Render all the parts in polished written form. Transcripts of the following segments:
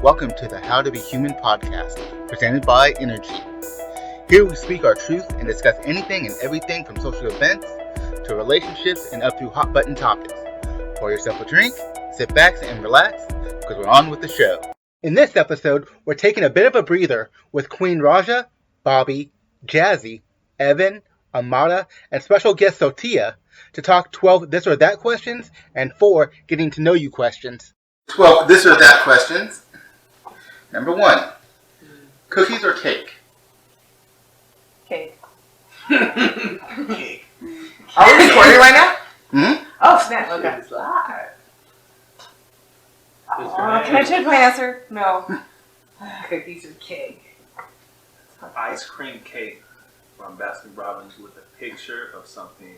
Welcome to the How to Be Human podcast, presented by InnerG. Here we speak our truth and discuss anything and everything from social events to relationships and up to hot button topics. Pour yourself a drink, sit back and relax, because we're on with the show. In this episode, we're taking a bit of a breather with Queen Rajah, Bobby, Jazzy, Evan, Amada, and special guest Sotia to talk 12 this or that questions and 4 getting to know you questions. 12 this or that questions. Number 1, cookies or cake? Cake. Cake. Are we recording right now? Mm-hmm. Oh, snap. Okay. Can I change my answer? No. Cookies or cake? Ice cream cake from Baskin Robbins with a picture of something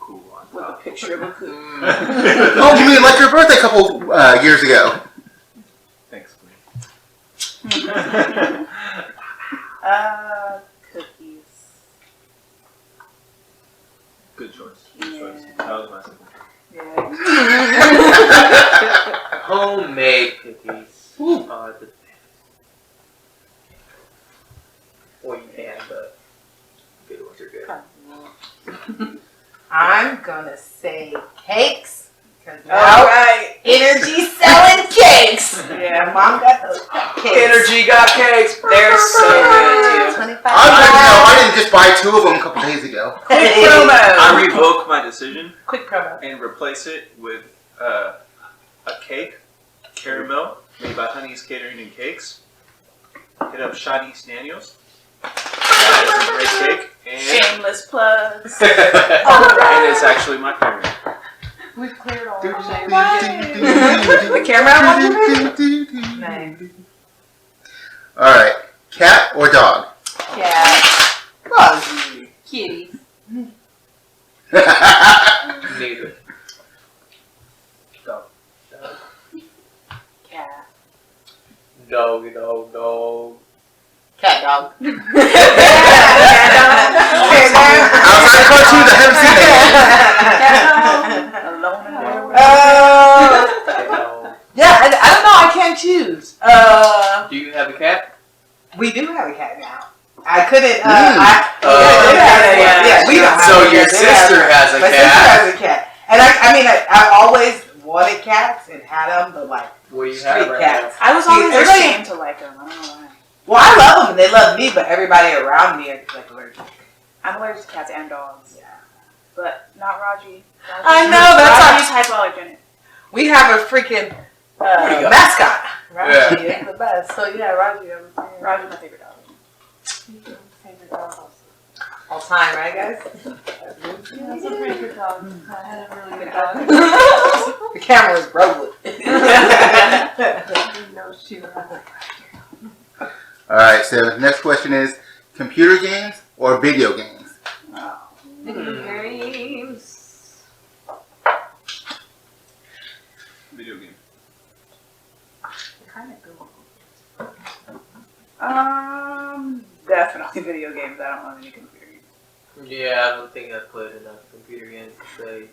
cool on top. With a picture of a cookie. Oh, you mean like your birthday a couple years ago? Thanks, Queen. Cookies. Good choice. Good choice. That was my second. Yeah. Homemade cookies. Are the best. Or you can, but good ones are good. I'm gonna say cakes. Cause now Alright. InnerG selling cakes. Yeah. Mom got those cupcakes. InnerG got cakes. They're so good too. $25. I didn't just buy 2 of them a couple days ago. Quick promo. I revoke my decision Quick promo. and replace it with a cake, caramel, made by Honey's Catering and Cakes. Hit up Shawnee's Daniels. That is a great cake. And Shameless plugs. and it's actually my favorite. We've cleared all The our shame. The camera Nice. Alright, cat or dog? Cat. Fuzzy. Kitty. Neither. Dog. Cat. Dog. Cat dog. Outside cartoons, I haven't seen that. Alone in the world. Yeah, I don't know. I can't choose. Do you have a cat? We do have a cat now. I couldn't. We don't have So a your cat. sister has a My sister cat. has a cat, and I always wanted cats and had them, but like What do you street have right cats. I was always Everybody- ashamed to like them. I don't know why. Well, I love them and they love me, but everybody around me is like allergic. I'm allergic to cats and dogs. Yeah. But not Raji. I know, that's Raji's hypoallergenic. We have a freaking There you go. mascot. Raji is the best. So yeah, Raji. Raji's my favorite dog. Favorite dog also. All time, right, guys? That's a pretty good dog. I had a really good dog. The camera's broke. No shoe. Alright, so the next question is computer games or video games? Video games. Video game. Kind of good. Definitely video games. I don't own any computer games. Yeah, I don't think I played enough computer games to say.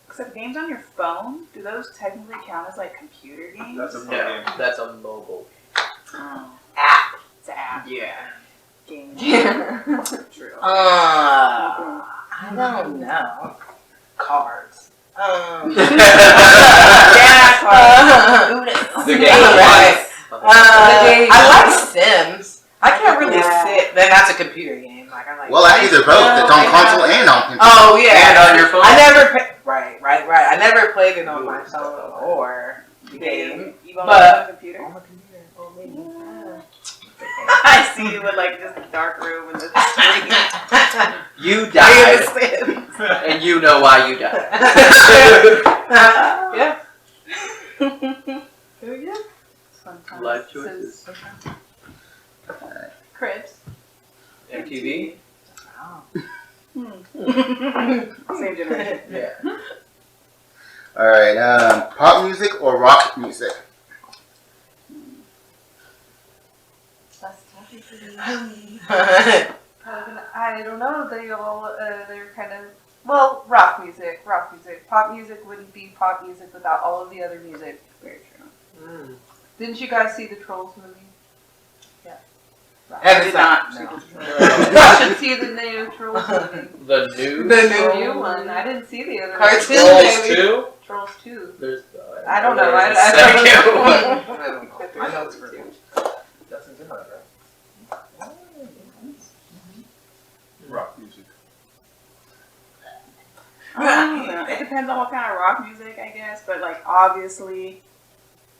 Except games on your phone. Do those technically count as like computer games? That's a phone No, game. that's a mobile. Oh, App. it's an app Yeah. game. True. I don't know. Cards. The game. Right. Right. I like Sims. I can't really sit. Then that's a computer game. Like I like. Well, actually, they're both. It's on console and on computer. Oh yeah. And on your phone. I never. Right. I never played it on my phone or the game. You want But- on a computer? On my computer. Oh, maybe. I see you with like just a dark room and the screen. You I died, understand. and you know why you died. Yeah. There we go. Fun times. Life choices. Cribs. MTV. Same generation. Yeah. Alright, pop music or rock music? That's tough for me. I don't know. They're kind of Well, rock music. Pop music wouldn't be pop music without all of the other music. Very true. Didn't you guys see the Trolls movie? Yeah. I did not. No. You should see the new Trolls movie. The new The new one. I didn't see the other one. Cartoon. Trolls 2? Trolls 2. There's I don't know. there's I a don't second know. one. I know it's real. Doesn't do that, right? Rock music. It depends on what kind of rock music, I guess. But like, obviously,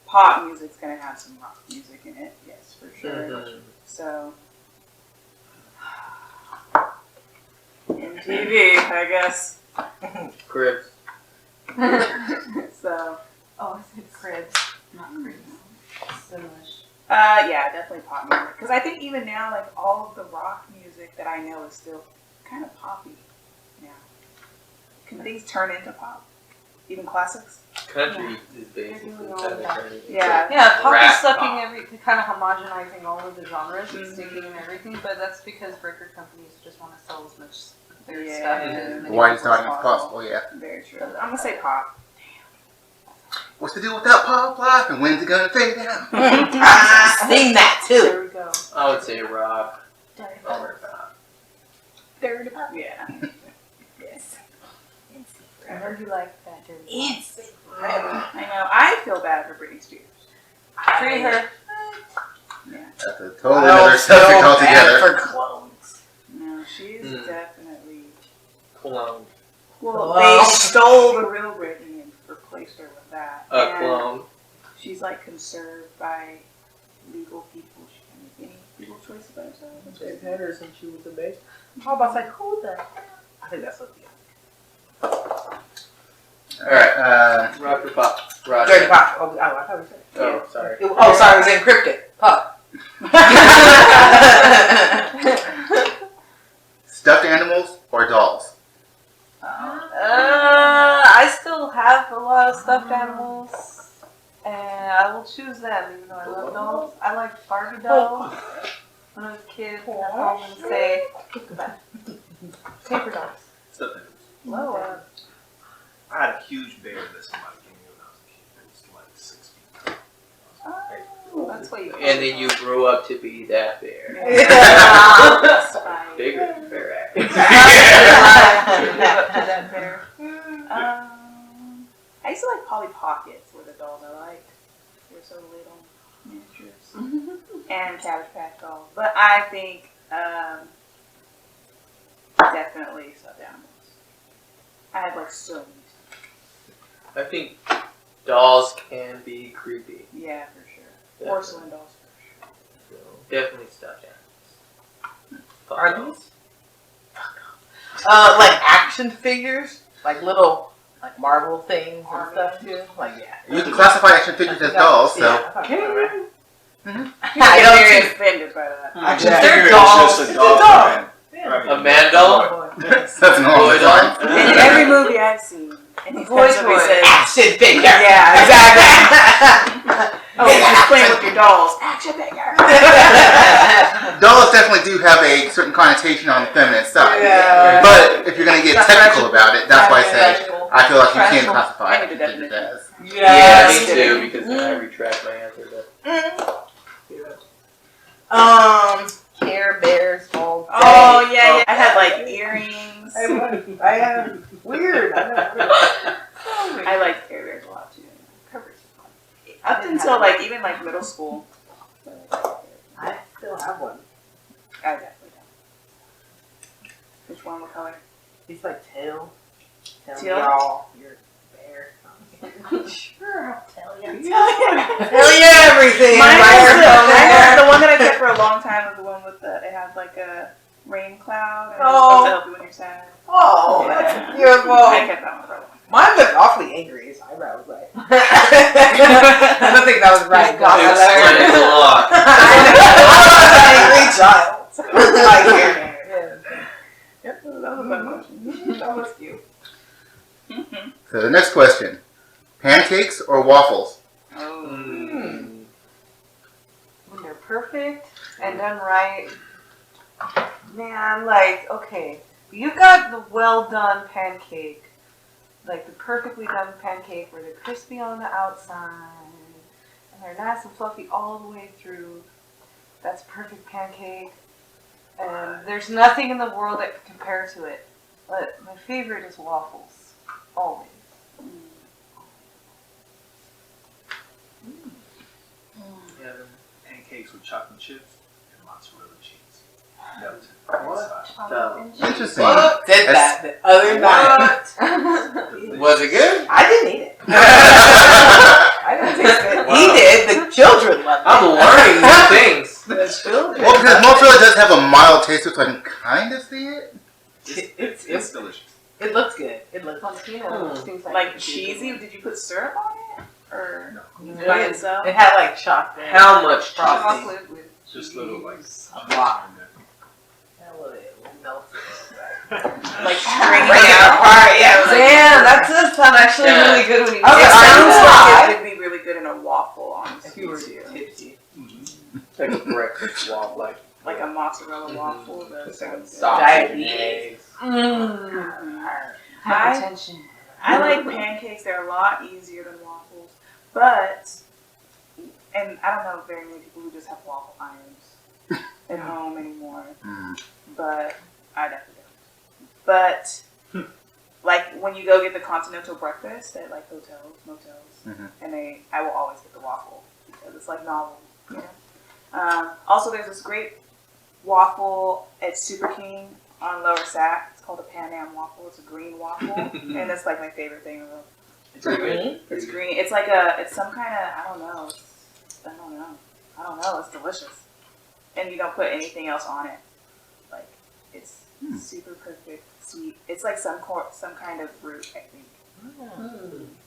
pop music's gonna have some rock music in it. Yes, for sure. Mhm. So, MTV, I guess. Cribs. So, Oh, I said cribs, not cribs. Similar. yeah, definitely pop music. Because I think even now, like all of the rock music that I know is still kind of poppy now. Can things turn into pop? Even classics? Country is basically They're doing all kind of of that. turning into Yeah. Yeah, pop rap is sucking pop. kind of homogenizing all of the genres and Mhm. sticking in everything, but that's because record companies just want to sell as much of their Yeah. stuff to as many Widest people as audience possible, yeah. Very true. I'm gonna say pop. What's the deal with that pop life and when's it gonna fade out? Sing that too. There we go. I would say rock Dirty or pop. Dirty pop. Yeah. Yes. I heard you like that dirty. Yes. I know. I feel bad for Britney Spears. Free her. That's a totally another subject altogether. For clones. No, she's Mm. definitely. Clone. Well, Wow. they stole the real Britney and replaced her with that. A And clone. she's like conserved by legal people. She can't make any legal choice about herself. They've had her since she was a baby. How about like who the? I think that's what the Alright, Rock or pop? Rock. Dirty pop. Oh, I thought we said it. Oh, sorry. Oh, sorry, it was encrypted. Pop. stuffed animals or dolls? I still have a lot of stuffed animals, and I will choose them even though I love dolls. I like Barbie dolls. When I was a kid, I called them and say, goodbye. Paper dolls. Stuff animals. Lower. I had a huge bear that somebody gave me when I was a kid. It was like 6 feet tall. Oh, that's why you. And then you grew up to be that bear. That's fine. Bigger than bear Live up to that bear. I used to like Polly Pockets were the dolls I liked. They were so little miniatures. And Cabbage Patch dolls. But I think definitely stuffed animals. I had like so many. I think dolls can be creepy. Yeah, for sure. Definitely. Porcelain dolls for So, definitely stuffed animals. Are these? Like action figures? Like little, like marble things and stuff too? Like, yeah. You can classify action figures as dolls, so. Yeah, I thought so, right? sure. I I'm don't very see- offended by that. Action Yeah. figure It's dolls. just a It's doll. doll. A man doll? That's normal. Boy doll? In every movie I've seen, and he Boy constantly toy. says, Action figure. yeah, exactly. Oh, you're just playing with your dolls. Action figure. Dolls definitely do have a certain connotation on the feminine side. Yeah. But if you're going to get technical about it, that's why I say Practical. I feel like you can Practical. classify I need to action figures as. Yeah, Yes. me too, because then I retract my answer. Care Bears all day. Oh yeah, yeah. I had like earrings. I have weird. I liked Care Bears a lot too. Covers. Up until like even like middle school. I still have one. I definitely don't. Which one? What color? He's like tail. Tell Teal? me all your bear. Sure, I'll tell you. Tell you everything. Mine Bear. was the one that I kept for a long time was the one with the, it had like a rain cloud and it was Oh. supposed to help you when you're sad. Oh, Yeah. that's beautiful. I kept that one for a long time. Mine looked awfully angry. His eyebrows like. I don't think that was right. God, I Explains a lot. angry child. Like here. That was a fun question. That was cute. So the next question. Pancakes or waffles? Oh. Mm. When they're perfect and done right, man, like, okay, you got the well done pancake, like the perfectly done pancake where they're crispy on the outside and they're nice and fluffy all the way through. That's a perfect pancake. And there's nothing in the world that can compare to it. But my favorite is waffles. Always. Yeah, then pancakes with chocolate chips and mozzarella cheese. That was Interesting. Did that the other night. Was it good? I didn't eat it. I didn't taste it. He did. The children loved it. I'm learning new things. The children. Well, because mozzarella does have a mild taste, so I can kind of see it. It's delicious. It looks good. It looks Like cheesy? Did you put syrup on it? Or No. by itself? It had like chocolate. How much frosting? Chocolate with Just little like A lot. Hell of it. Melted. Like stringing Break it out? apart. Yeah. It was like, damn, that does sound actually Yeah. really good when you Okay, It it. sounds why? like it would be really good in a waffle, honestly. If you were too. tipsy. Like a breakfast waffle, Like a mozzarella waffle. That's so good. sausage and eggs. Hypertension. I like pancakes. They're a lot easier than waffles. But, and I don't know very many people who just have waffle irons at home anymore. Mm. But I definitely don't. But, like when you go get the continental breakfast at like hotels, motels, Mhm. and I will always get the waffle because it's like novel, you know. Also, there's this great waffle at Super King on Lower Sac. It's called a Pan Am waffle. It's a green waffle, and it's like my favorite thing in the world. It's green. It's green. It's like it's some kind of I don't know. It's delicious, and you don't put anything else on it. Like it's super perfect, sweet. It's like some kind of fruit, I think.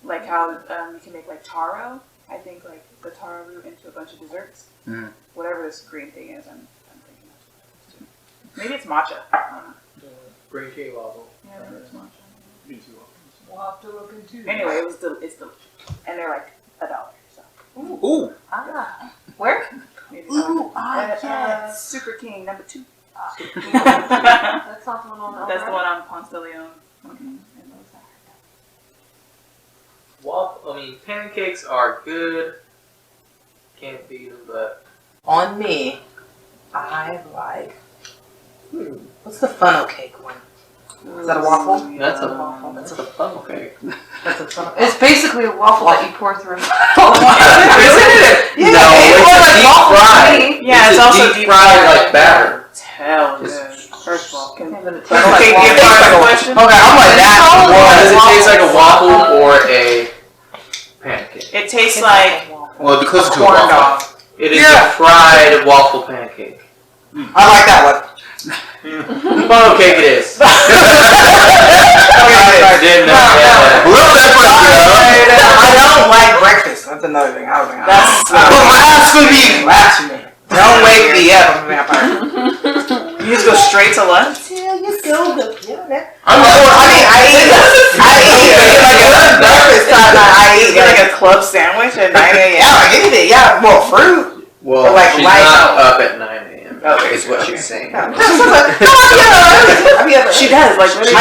Like how you can make like taro. I think like the taro root into a bunch of desserts. Mhm. Whatever this green thing is, I'm thinking of. Maybe it's matcha. I don't know. Green tea waffle. Yeah, maybe it's matcha. Me too. We'll have to look into it. Anyway, it's delicious, and they're like $1. So Ooh. Ah. Where? maybe Ooh, yes. Super King number 2. That's not the one on That's the one on Ponce de Leon. Waffle. I mean, pancakes are good. Can't beat them, but On me, I like. What's the funnel cake one? Is that a waffle? that's a waffle. that's a funnel cake. That's a funnel. It's basically a waffle that you pour through. Isn't it? Yeah, No, it's it's a like deep waffle fried. Yeah, it's also deep fried like batter. Hell It's- good. First of all, can Okay, be a part of the question? I'm like that. Does it taste like a waffle or a pancake? It tastes like Well, it'd be closer to a corn waffle. dog. It is a fried waffle pancake. I like that one. Funnel cake it is. I didn't know that. Well, that's what I don't like breakfast. That's another thing. I was like, That's blasphemy. Blasphemy. Don't wake me up. I'm a vampire. You just go straight to lunch? Till you go. Yeah, man. I'm I eat breakfast time. I eat Get like a club sandwich at 9 a.m. yeah, like anything. Yeah, well, fruit. Well, But like she's light not out. up at 9 a.m. Okay. is what she's saying. She does, like literally. I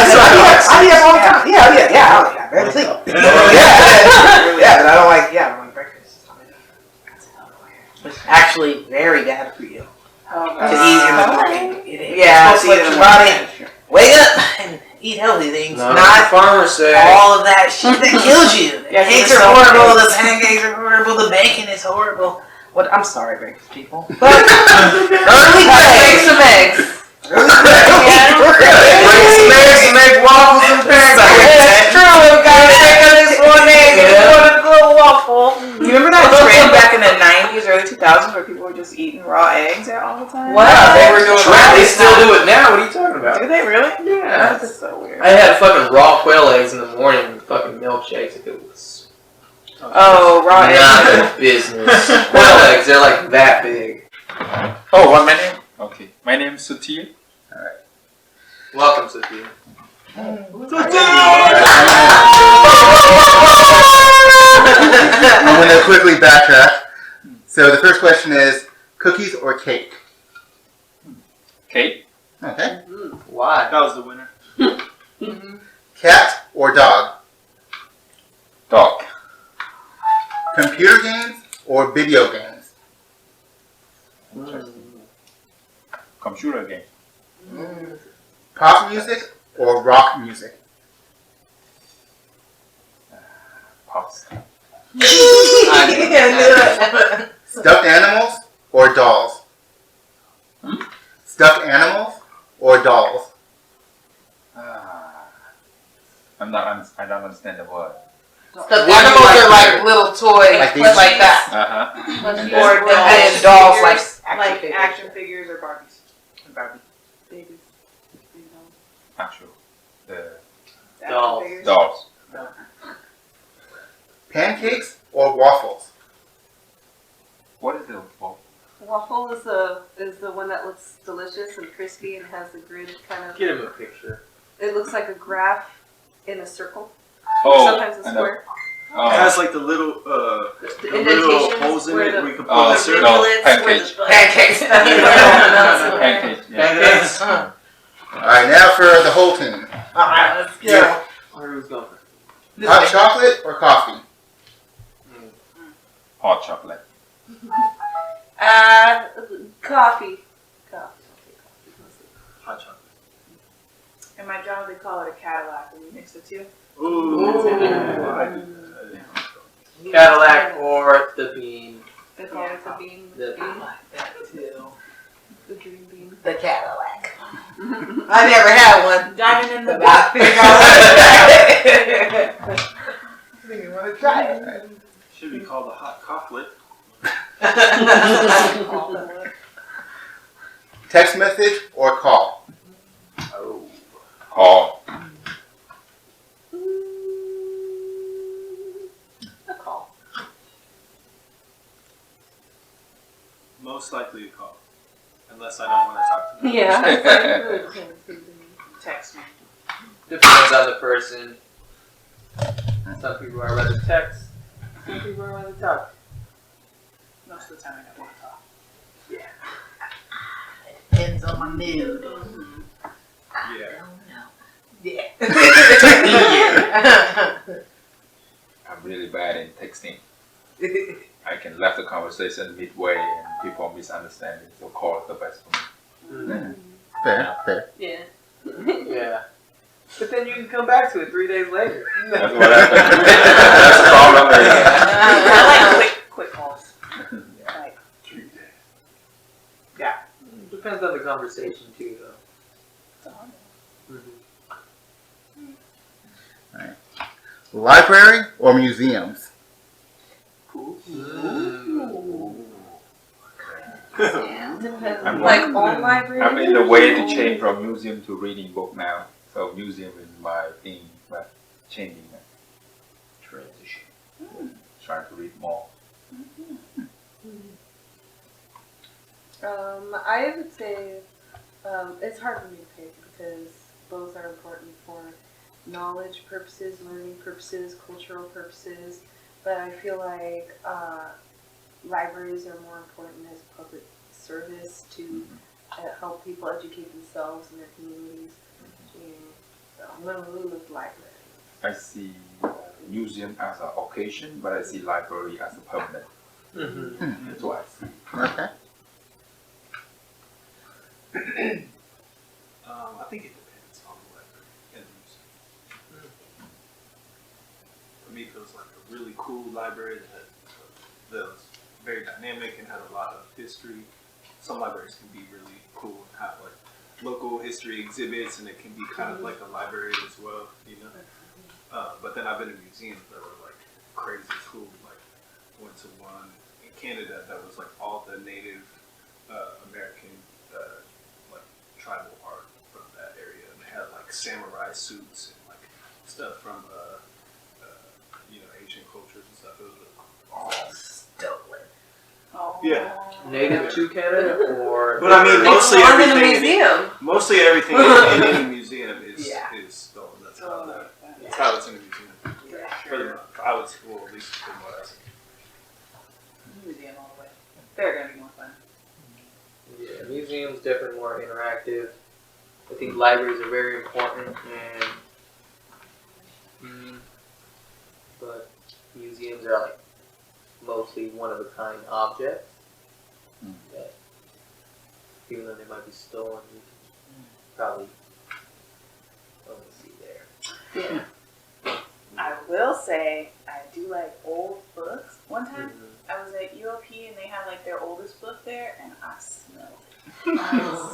be up all the time. Yeah. I barely sleep. Yeah, but I don't like breakfast. It's actually very bad for you to eat in the morning. It is. Yeah, You're supposed to let your body wake up and eat healthy things, Not not farmers say. all of that shit that kills you. The Yeah, cakes you're are so horrible, right. the pancakes are horrible, the bacon is horrible. What? I'm sorry, breakfast people. But early Make grades. some eggs. Break some eggs and make waffles and pancakes. That's true. We gotta take on this one egg and one little waffle. You remember that trend back in the 90s, early 2000s where people were just eating raw eggs all the time? What? They were doing that. They still do it now. What are you talking about? Do they really? Yeah. That's so weird. I had fucking raw quail eggs in the morning with fucking milkshakes. It was Oh, raw eggs. not a business. Quail eggs, they're like that big. Oh, what my name? Okay, my name is Sotia. Welcome, Sophia. I'm going to quickly backtrack. So the first question is cookies or cake? Cake. Okay. Why? That was the winner. Cat or dog? Dog. Computer games or video games? Interesting. Computer game. Pop music or rock music? Pops. Stuffed animals or dolls? Stuffed animals or dolls? I don't understand the word. The animals are like little toys, Like like that. Or and dolls like action figures or Barbies. Barbie. Babies. You know, Actual. The action Dolls. figures. dolls. Pancakes or waffles? What is the waffle? Waffle is the one that looks delicious and crispy and has the grid kind of. Get him a picture. It looks like a graph in a circle. Oh, Sometimes a I know. square. It has like the little The the little indentations holes in where it the- where you can pull the syrup. no, Rivulets where pancakes. the- Pancakes. Pancakes. Yeah. Pancakes. Alright, now for the whole team. Alright, let's go. Yeah. Who's going first? Hot chocolate or coffee? Hot chocolate. Coffee. Hot chocolate. In my job, they call it a Cadillac when you mix the two. Ooh. Cadillac or the bean. They call it the bean. The I like that too. The dream bean. The Cadillac. I never had one. Diamond in the But I think I want to try it. Should be called a hot cofflet. Text message or call? Oh. Call. A call. Most likely a call. Unless I don't want to talk to them. Yeah. text me. Depends on the person. Some people are rather text. Some people are rather talk. Most of the time, I don't want to talk. Depends on my mood. Yeah. Yeah. I'm really bad in texting. I can left the conversation midway and people misunderstand it, so call is the best for me. Fair. Yeah. Yeah. But then you can come back to it 3 days later. That's what happened. That's the problem. I like quick calls. Like, Depends on the conversation too, though. Library or museums? I'm Like all libraries. I'm in the way to change from museum to reading book now. So museum is my thing, but changing it. Transition. Trying to read more. I would say it's hard for me to pick because both are important for knowledge purposes, learning purposes, cultural purposes. But I feel like libraries are more important as public service to help people educate themselves and their communities. So I'm going to move with library. I see museum as an occasion, but I see library as a permanent. That's what I see. Okay. I think it depends on the library and the museum. For me, it feels like a really cool library that was very dynamic and had a lot of history. Some libraries can be really cool and have like local history exhibits, and it can be kind of like a library as well, you know. But then I've been in museums that were like crazy cool. Like went to one in Canada that was like all the Native American like tribal art from that area, and they had like samurai suits and like stuff from you know, Asian cultures and stuff. It was really cool. Oh, stolen. oh. Yeah. Native to Canada, or But I mean, mostly It's in a everything. museum. Mostly everything in any museum is stolen. That's how Oh, that. yeah. That's how it's in a museum. Yeah, For the sure. I would say, well, at least from what I see. Museum all the way. They're going to be more fun. yeah, museums definitely more interactive. I think libraries are very important, and but museums are like mostly one-of-a-kind objects. Mm. That, even though they might be stolen, you can probably only see there. Yeah. I will say, I do like old books. One time, I was at UOP and they had like their oldest book there, and I smelled it.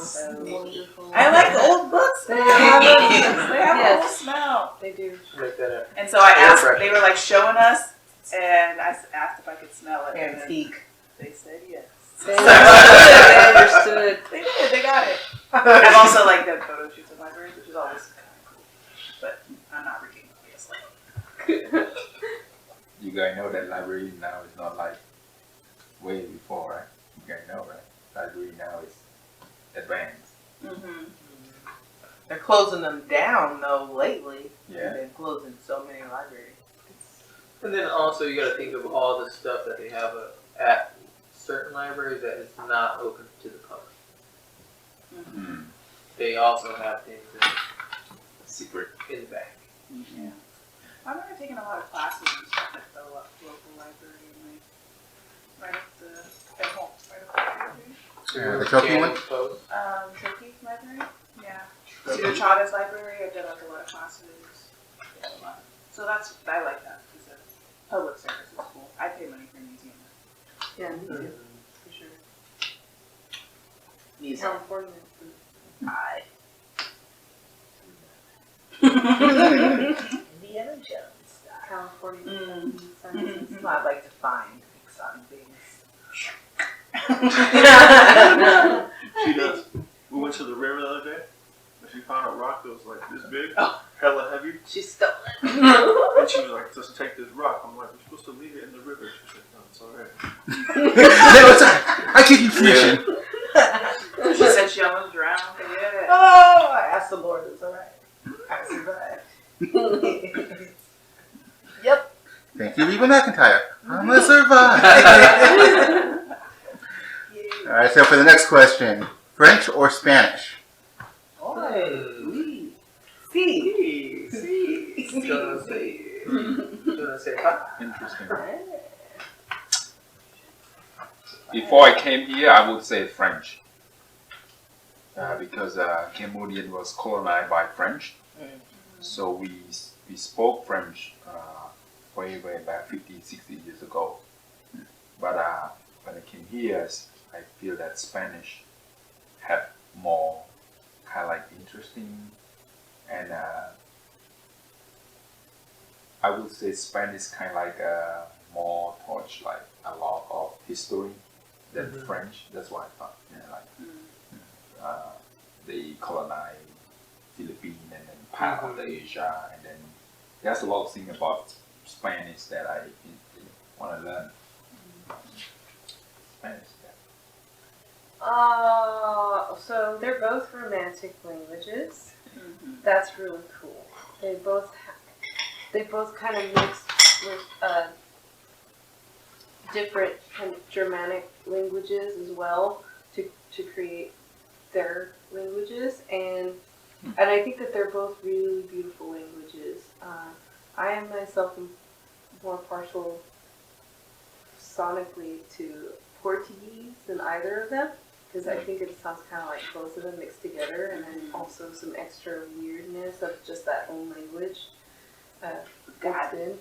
So Wonderful. I like old books. They have a whole smell. They do. Make that up. And so I asked, they were like showing us, and I asked if I could smell it. And Antique. they said yes. They understood. They did, they got it. I've also like done photo shoots in libraries, which is always kind of cool. But I'm not reading, obviously. You guys know that library now is not like way before, right? You guys know, right? Library now is advanced. Mm-hmm. They're closing them down though lately. Yeah. They're closing so many libraries. And then also you got to think of all the stuff that they have at certain libraries that is not open to the public. Mm. They also have things Secret. in the back. Yeah. I've been taking a lot of classes and stuff at the local library, and like right up at home, right up The trophy one? Turkey library? Yeah. Cedar Chada's library, I've done like a lot of classes. Yeah, a lot. So I like that, because the public service is cool. I pay money for a museum. Yeah, me too. For sure. Museum. California. Indiana Jones. California. I'd like to find exotic things. She does. We went to the river the other day, and she found a rock that was like this big, Oh. hella heavy, She stole it. and she was like, "Just take this rock." I'm like, "We're supposed to leave it in the river." She said, "No, it's alright." No, it's I give you permission. She said she almost drowned. Yeah. Oh, I asked the Lord, it's alright. I survived. Yep. Thank you, Reba McIntyre. I'm gonna survive. All right, so for the next question, French or Spanish? Oui. Si. Gonna say hi. Interesting. Before I came here, I would say French. Because Cambodian was colonized by French. So we spoke French way back 50, 60 years ago. But when I came here, I feel that Spanish had more kind of like interesting, and I would say Spanish kind of like more touch like a lot of history than French. That's why I thought, they colonized Philippines and then part of the Asia, and then there's a lot of things about Spanish that I want to learn. Spanish. So they're both romantic languages. That's really cool. They both kind of mix with different kind of Germanic languages as well to create their languages, and I think that they're both really beautiful languages. I am myself more partial sonically to Portuguese than either of them, because I think it sounds kind of like both of them mixed together, and then also some extra weirdness of just that own language. Got in.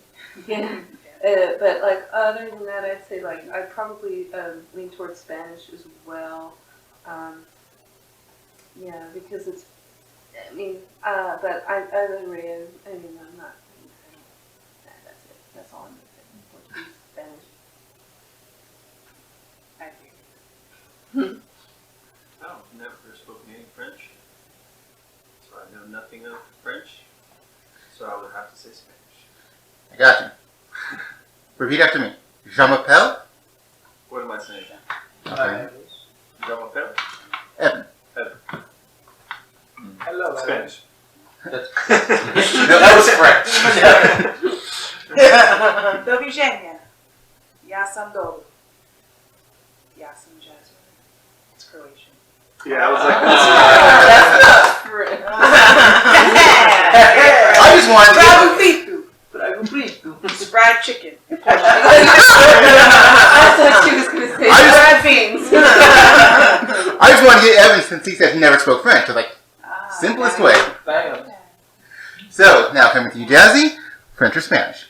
Yeah. But like other than that, I'd say like I'd probably lean towards Spanish as well. Yeah, because it's. I mean, but either way, I mean, I'm not. That's it. That's all I'm saying. Portuguese, Spanish. I agree. I've never spoken any French, so I know nothing of French, so I would have to say Spanish. I got you. Repeat after me. Je m'appelle. What am I saying? Okay. Je m'appelle? Evan. Hello. Spanish. That was French. Do widzenia. Ja sam dobry. Ja sam Jazzy. It's Croatian. Yeah, I was like, I just wanted to. Pragu Pitu. It's fried chicken. That's what she was gonna say. Fried beans. I just want to get Evan since he said he never spoke French. I was like, simplest way. Bam. So, now coming to you, Jazzy, French or Spanish?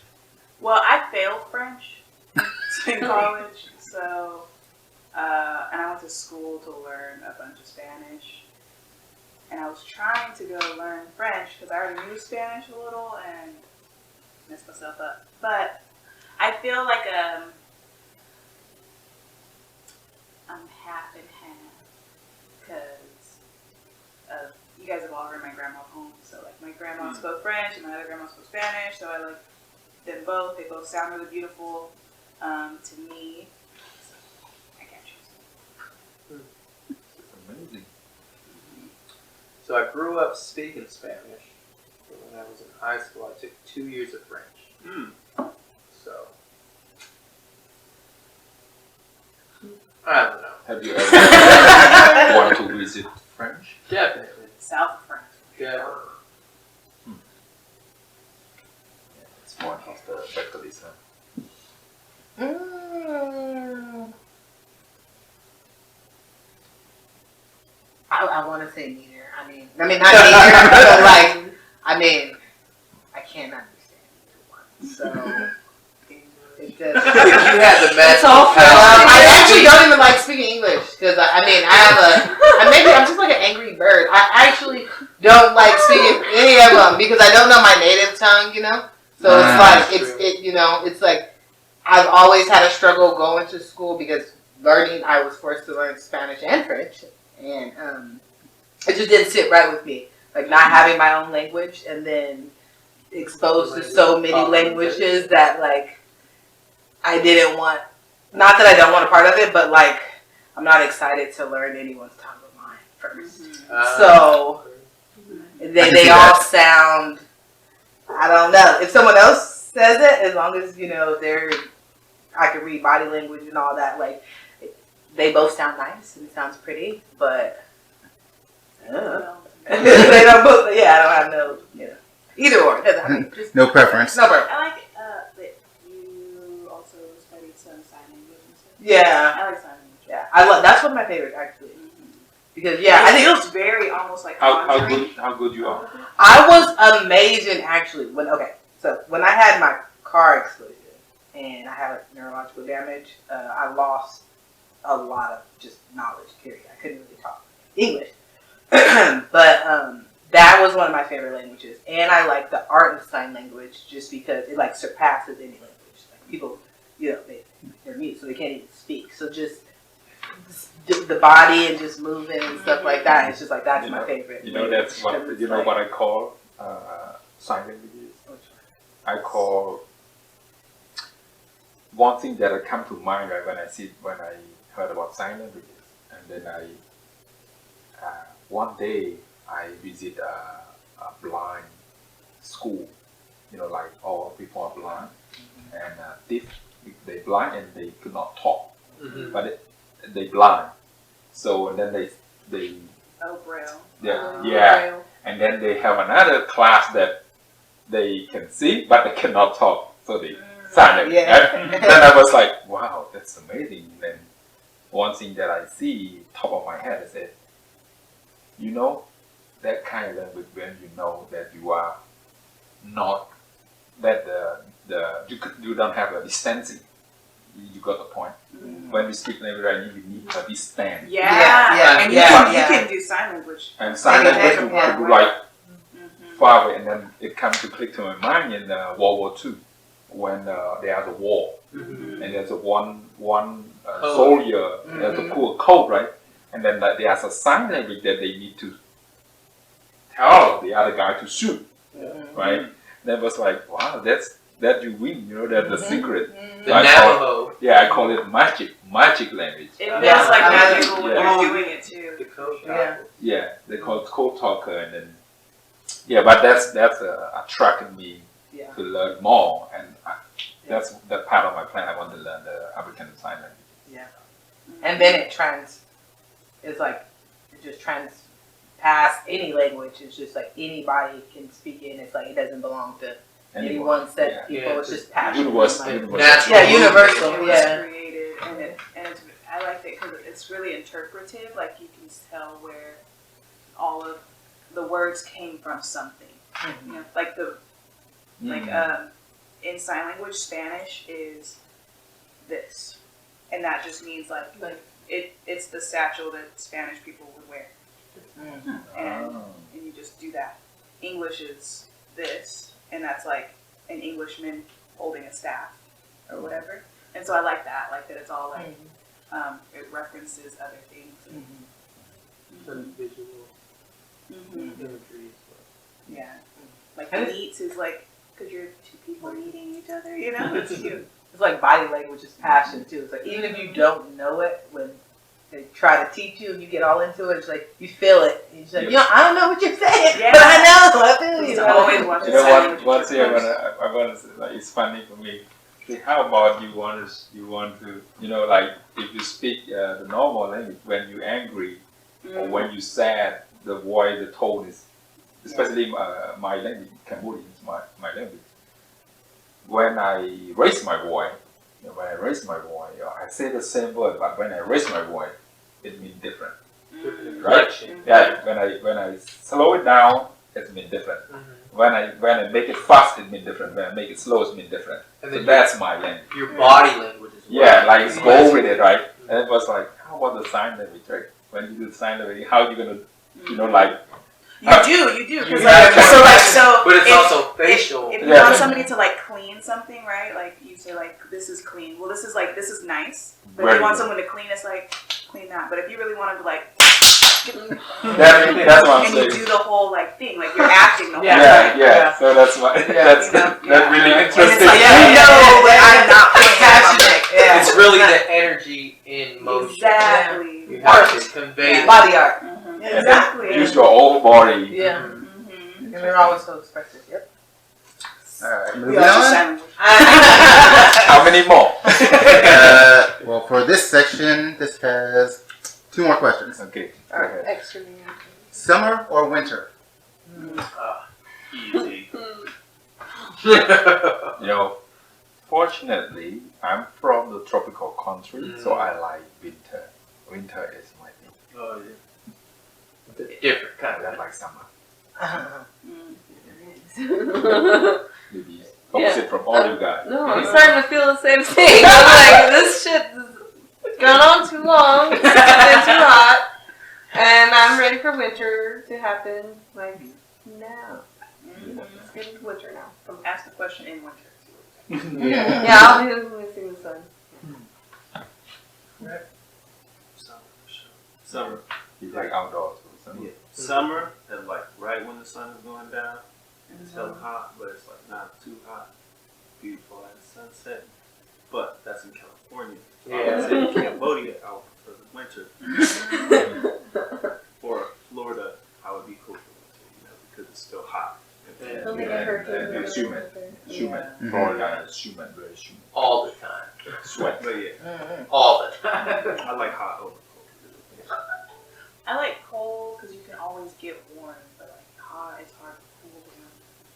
Well, I failed French in college, so and I went to school to learn a bunch of Spanish, and I was trying to go learn French because I already knew Spanish a little and messed myself up. But I feel like I'm half and half because you guys have all heard my grandma's home, so like my grandma spoke French and my other grandma spoke Spanish, so I like them both. They both sound really beautiful to me. So I can't choose. It's amazing. So I grew up speaking Spanish. But when I was in high school, I took 2 years of French. So I don't know. Have you ever wanted to visit French? Definitely. South of France. Yeah. It's one of the factories, huh? I want to say neither. I mean, not neither, but like, I mean, I can't understand either one. So, it does. You had the best. It's all I actually don't even like speaking English because maybe I'm just like an angry bird. I actually don't like speaking any of them because I don't know my native tongue, you know. So it's like it's like I've always had a struggle going to school because I was forced to learn Spanish and French, and it just didn't sit right with me. Like not having my own language and then exposed to so many languages that like I didn't want. Not that I don't want a part of it, but like I'm not excited to learn anyone's tongue but mine first. So they all sound. I don't know. If someone else says it, as long as I can read body language and all that. Like they both sound nice and it sounds pretty, but they don't both. Yeah, I don't have no. Either or. I mean, just No preference. no preference. I like that you also studied some sign language and stuff. Yeah, I like sign language. yeah. That's one of my favorites actually. Because I it think feels very almost like How good you are? I was amazing actually when I had my car explosion and I had neurological damage, I lost a lot of just knowledge. Period. I couldn't really talk English, but that was one of my favorite languages, and I like the art of sign language just because it like surpasses any language. Like people, they're mute, so they can't even speak. So just the body and just moving and stuff like that. It's just like that's my favorite. That's what what I call sign languages. I call one thing that come to mind right when I heard about sign languages, and then one day I visit a blind school. Like all people are blind, and they blind and they could not talk, but they blind. So and then they Braille. yeah, and then they have another class that they can see but they cannot talk, so they sign it. Yeah. Then I was like, wow, that's amazing. And then one thing that I see top of my head is that that kind of language when you know that you are not that you don't have a distancing. You got the point. When we speak language, you need a distance. And you can do sign language. And sign language you could do like far away, and then it comes to click to my mind in World War II when there's a war, and there's a one soldier has to pull a coat, right? And then there's a sign language that they need to tell the other guy to shoot, right? That was like, wow, that you win, that's the secret. The Navajo. I call it magic language. It feels like magical when you're doing it too. The code. Yeah, they call it code talker, and then but that's attracted me to learn more, and that's that part of my plan. I want to learn the African Sign Language. Yeah, and then it just trans past any language. It's just like anybody can speak it. And it's like it doesn't belong to Anyone said people, Yeah. it's just passion. Universal. Natural. Universal. It was Yeah. created, and it's, I like it because it's really interpretive. Like you can tell where all of the words came from something. You know, like in sign language, Spanish is this, and that just means like it's the satchel that Spanish people would wear, and you just do that. English is this, and that's like an Englishman holding a staff or whatever. And so I like that it's all like it references other things. Some visual imagery. Yeah, like meets is like because you're two people meeting each other. You know, it's cute. It's like body language is passion too. It's like even if you don't know it, when they try to teach you and you get all into it, it's like you feel it. And you're like, you know, I don't know what you're saying, Yeah. but I know. I feel you. It's always watching You know sign what? language. One thing I want to say, like, it's funny for me. See, how about you want to, you know, like if you speak the normal language when you're angry or when you're sad, the voice, the tone is, especially my language, Cambodian is my language. When I raise my voice, I say the same word, but when I raise my voice, it means different. Right? Yeah. When I slow it down, it means different. When I make it fast, it means different. When I make it slow, it means different. And So then that's my language. your body language is Yeah, like go with it, right? And it was like, how about the sign language, right? When you do the sign language, how you gonna, you know, like. You do, because You like have so. But it's if- also facial. If you Yeah. want somebody to like clean something, right? Like you say like this is clean. Well, this is nice. But if Very you want good. someone to clean, it's like clean that. But if you really want them to like, That's what I'm and you saying. do the whole like thing, like you're acting the whole Yeah, time. yeah. So that's why that's You know, that's really And it's interesting. like you know, but I'm not passionate. Yeah. It's really the energy in motion. Exactly. You have to convey Body art. Mhm. Yeah, Exactly. Use your whole body. Yeah. Mhm. And they're always so expressive. Yep. All right, We moving also on. sign language. How many more? Well, for this section, this has 2 more questions. Okay. Go Alright, ahead. extra. Summer or winter? Easy. You know, fortunately, I'm from the tropical country, so I like winter. Winter is my thing. Oh yeah. different kind I of. like summer. Maybe Yeah. opposite from all you guys. No, I'm starting to feel the same thing. I'm like, this shit has gone on too long. It's been too hot. And I'm ready for winter to happen, like, now. Let's get into winter now. Ask the question in winter. Yeah. Yeah, I'll be missing the sun. Summer. You like outdoors. So summer. Yeah. Summer, and like right when the sun is going down, and it's hella hot, but it's like not too hot. Beautiful at the sunset. But that's in California. I would say in Cambodia, I would prefer the winter. For Florida, I would be cool for winter, you know, because it's still hot. I don't think I heard and you. it's humid. Humid. Mhm. Florida is humid, very humid. All the time. Sweat. But yeah, All the time. I like hot over cold. I like cold because you can always get warm, but like hot, it's hard to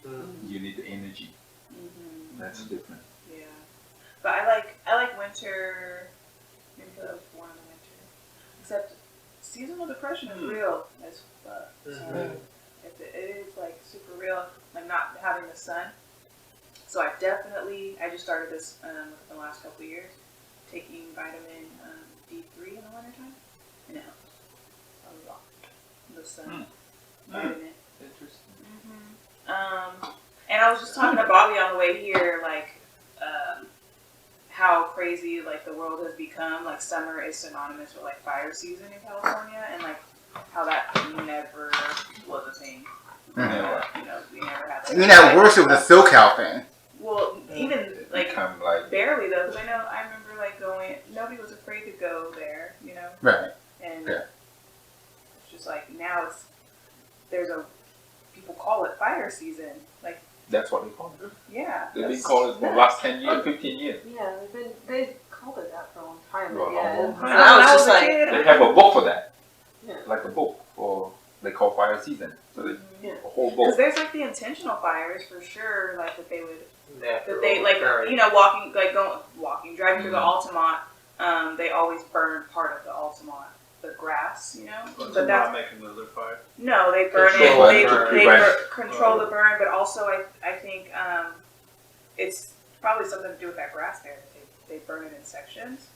cool down. You need the energy. Mm-hmm. That's different. Yeah, but I like winter. Maybe because I was born in the winter. Except seasonal depression is real as fuck. So it is like super real. Like not having the sun. So I just started this within the last couple of years, taking vitamin D3 in the wintertime, and it helps a lot. The sun, vitamin. Interesting. And I was just talking to Bobby on the way here, like, how crazy, like, the world has become. Like, summer is synonymous with, like, fire season in California, and, like, how that never was a thing. Never. You know, we never had, I mean, at worst, it was a SoCal thing. Well, even, like, Become like barely, though, because I remember, like, nobody was afraid to go there, you know? Right. And Yeah. it's just, like, now people call it fire season. Like, that's what they call it. yeah. They've been calling it for the last 10 years, 15 years. Yeah, they called it that for a long time. For a But yeah, long and time. I was just like, kid, They have a book for that. Yeah. Like a book for they call fire season. So they, Yeah. a whole Because boat. there's like the intentional fires for sure, like that they would, Natural that they like, occurrence. you know, driving through the Altamont, they always burn part of the Altamont, the grass, you know. But But that's not making another fire. no, they burn Control it. the They burn. control the burn, but also I think it's probably something to do with that grass there. They burn it in sections,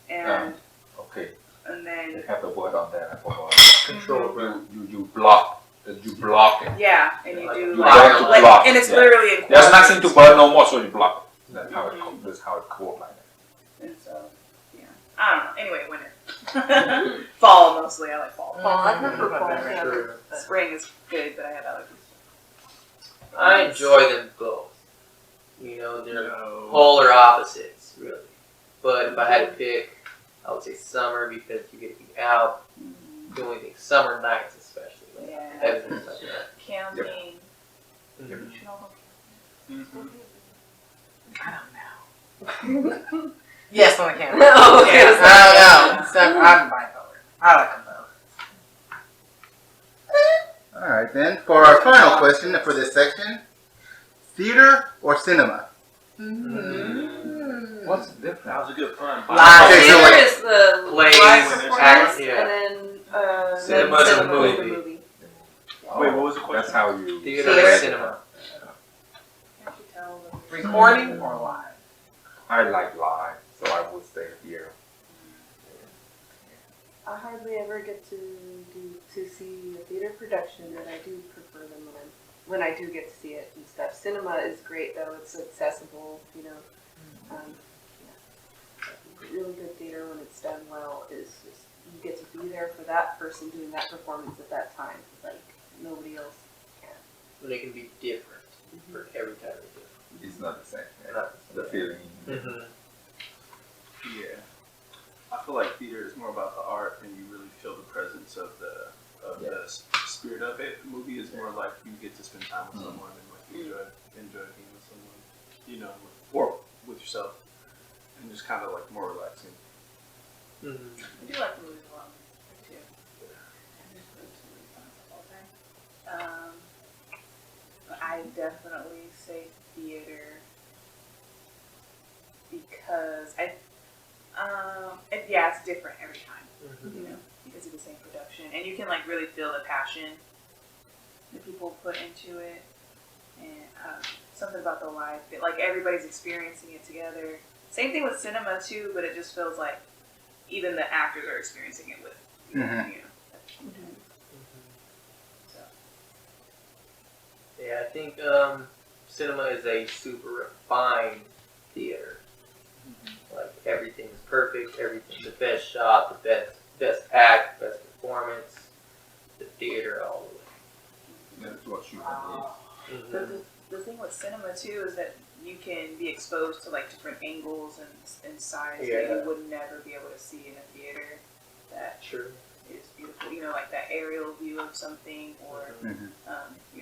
and Okay, and they then have the word on that. I forgot. Control burn. You block it. yeah, and you Like do a like, block. like Block, and it's yeah. literally in There's nothing to quadrants. burn no more, so you block it. That's how it. That's how it goes like that. And so yeah, I don't know. Anyway, winter, fall mostly. I like fall. Fall, I prefer fall. That's Yeah. true. Spring is good, but I have allergies. I enjoy them both. You know, they're No. polar opposites, really. But if I had to pick, I would say summer because you get to be out doing things. Summer nights, especially. Like Yeah. everything's like that. Camping. Mhm. You should all go Mhm. I don't know. Yes, on the camera. No, okay, Yeah, it's I don't know. So I'm bipolar. I like them both. All right, then. For our final question for this section, theater or cinema? What's the That difference? was a good pun. Live. Okay, so Theater like- is the Plays, live when performance, act, yeah. and then Cinema's then a cinema is the movie. movie. Wait, what was the question? That's how you. Theater Theater. and cinema. Can't you tell them? Recording or live? I like live, so I would say here. I hardly ever get to see a theater production, but I do prefer them when I do get to see it and stuff. Cinema is great though; it's accessible, you know. Really good theater when it's done well is just you get to be there for that person doing that performance at that time, like nobody else can. But it can be different for every type of different. It's not the same. Yeah. Not The feeling. Mm-hmm. Yeah. I feel like theater is more about the art, and you really feel the presence of the spirit of it. The movie is more like you get to spend time with someone and like you enjoy being with someone, you know, or with yourself, and just kind of like more relaxing. Mm-hmm. I do like movies a lot too. And there's movies fun all the time. I definitely say theater because it's different every time, you know, because of the same production, and you can like really feel the passion that people put into it, and something about the live, like everybody's experiencing it together. Same thing with cinema too, but it just feels like even the actors are experiencing it with, you know. So. Yeah, I think cinema is a super refined theater. Like everything's perfect, everything's the best shot, the best act, best performance, the theater all the way. That's what you The thing with cinema too is that you can be exposed to like different angles and sides that you would never be able to see in a theater. That True. is beautiful. You know, like that aerial view of something, or you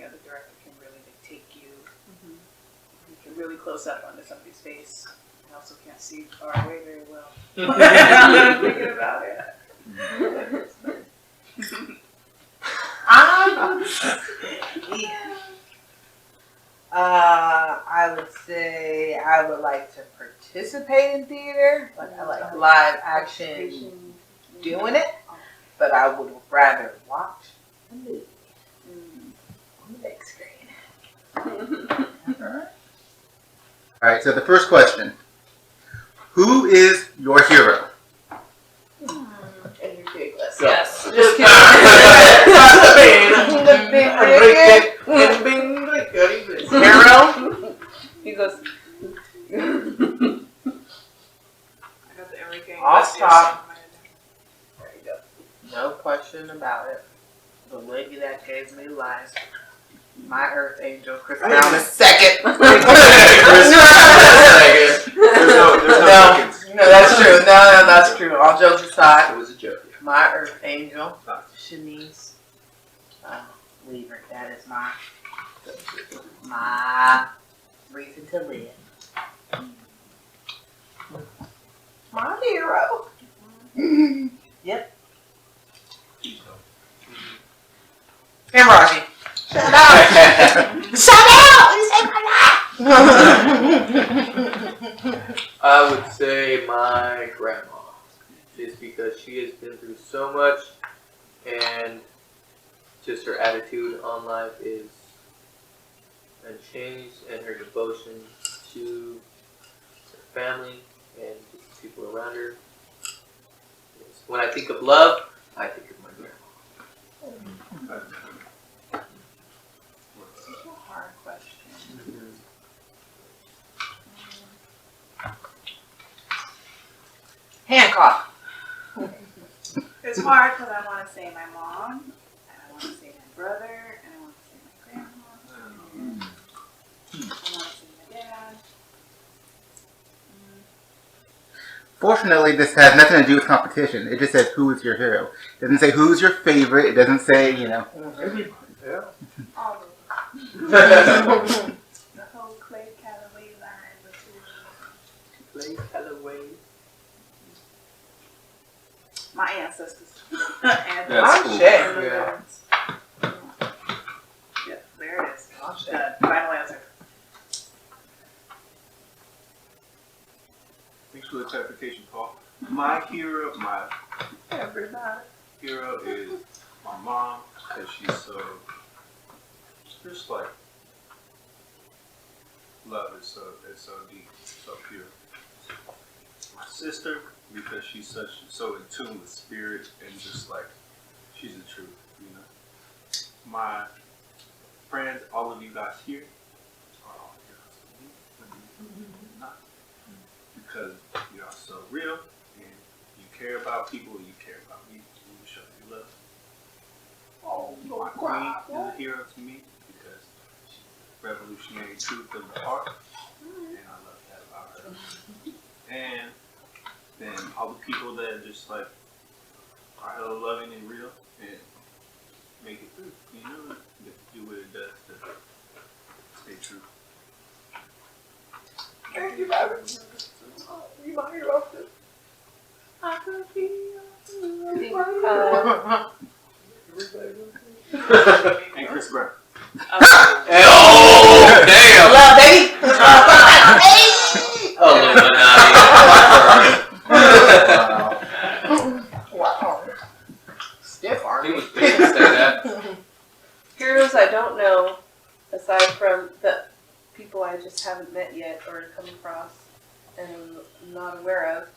know, the director can really like, take you. You can really close up onto somebody's face. I also can't see far away very well. I'm thinking about it. I would say I would like to participate in theater. Like I like live action doing it, but I would rather watch the movie on the big screen. All right, so the first question. Who is your hero? And you're big, let's Go. yes. Just kidding. Hero? He goes. I got the Enrique. Off top. There you go. No question about it. The lady that gave me life. My earth angel, Chris Brown is second. There's no seconds. No, that's true. No, that's true. All jokes aside, It was a joke. my earth angel, Shanice Weaver. That is my reason to live. My hero. Yep. And Raji. Shout out! Shout out! You say my life! I would say my grandma, just because she has been through so much, and just her attitude on life is unchanged, and her devotion to her family and just the people around her. When I think of love, I think of my grandma. This is a hard question. Hancock. It's hard because I want to say my mom, and I want to say my brother, and I want to say my grandma, and I want to say my dad. Fortunately, this has nothing to do with competition. It just says who is your hero. It doesn't say who's your favorite. It doesn't say, Yeah. All of them. The whole Clay Calloway line. Clay Calloway. My ancestors. That's Oh, cool. shit. Yeah. Yeah, there it is. Final answer. Thanks for the clarification, Paul. My hero is my mom, because she's so, just like, love is so deep, so pure. My sister, because she's so in tune with spirit and just like, she's the truth, you know. My friends, all of you guys here, are all heroes to me, but you're not. Because you are so real and you care about people and you care about me and you show me love. My queen is a hero to me because she's a revolutionary truth of the heart, and I love that about her. And then all the people that just like are hella loving and real and make it through, you know, do what it does to stay true. Thank you, Robin. You my hero too. I could be And Chris Brown. Oh, damn! Love, baby! Wow. Stiff arm. He was big to say that. Heroes I don't know, aside from the people I just haven't met yet or come across and I'm not aware of,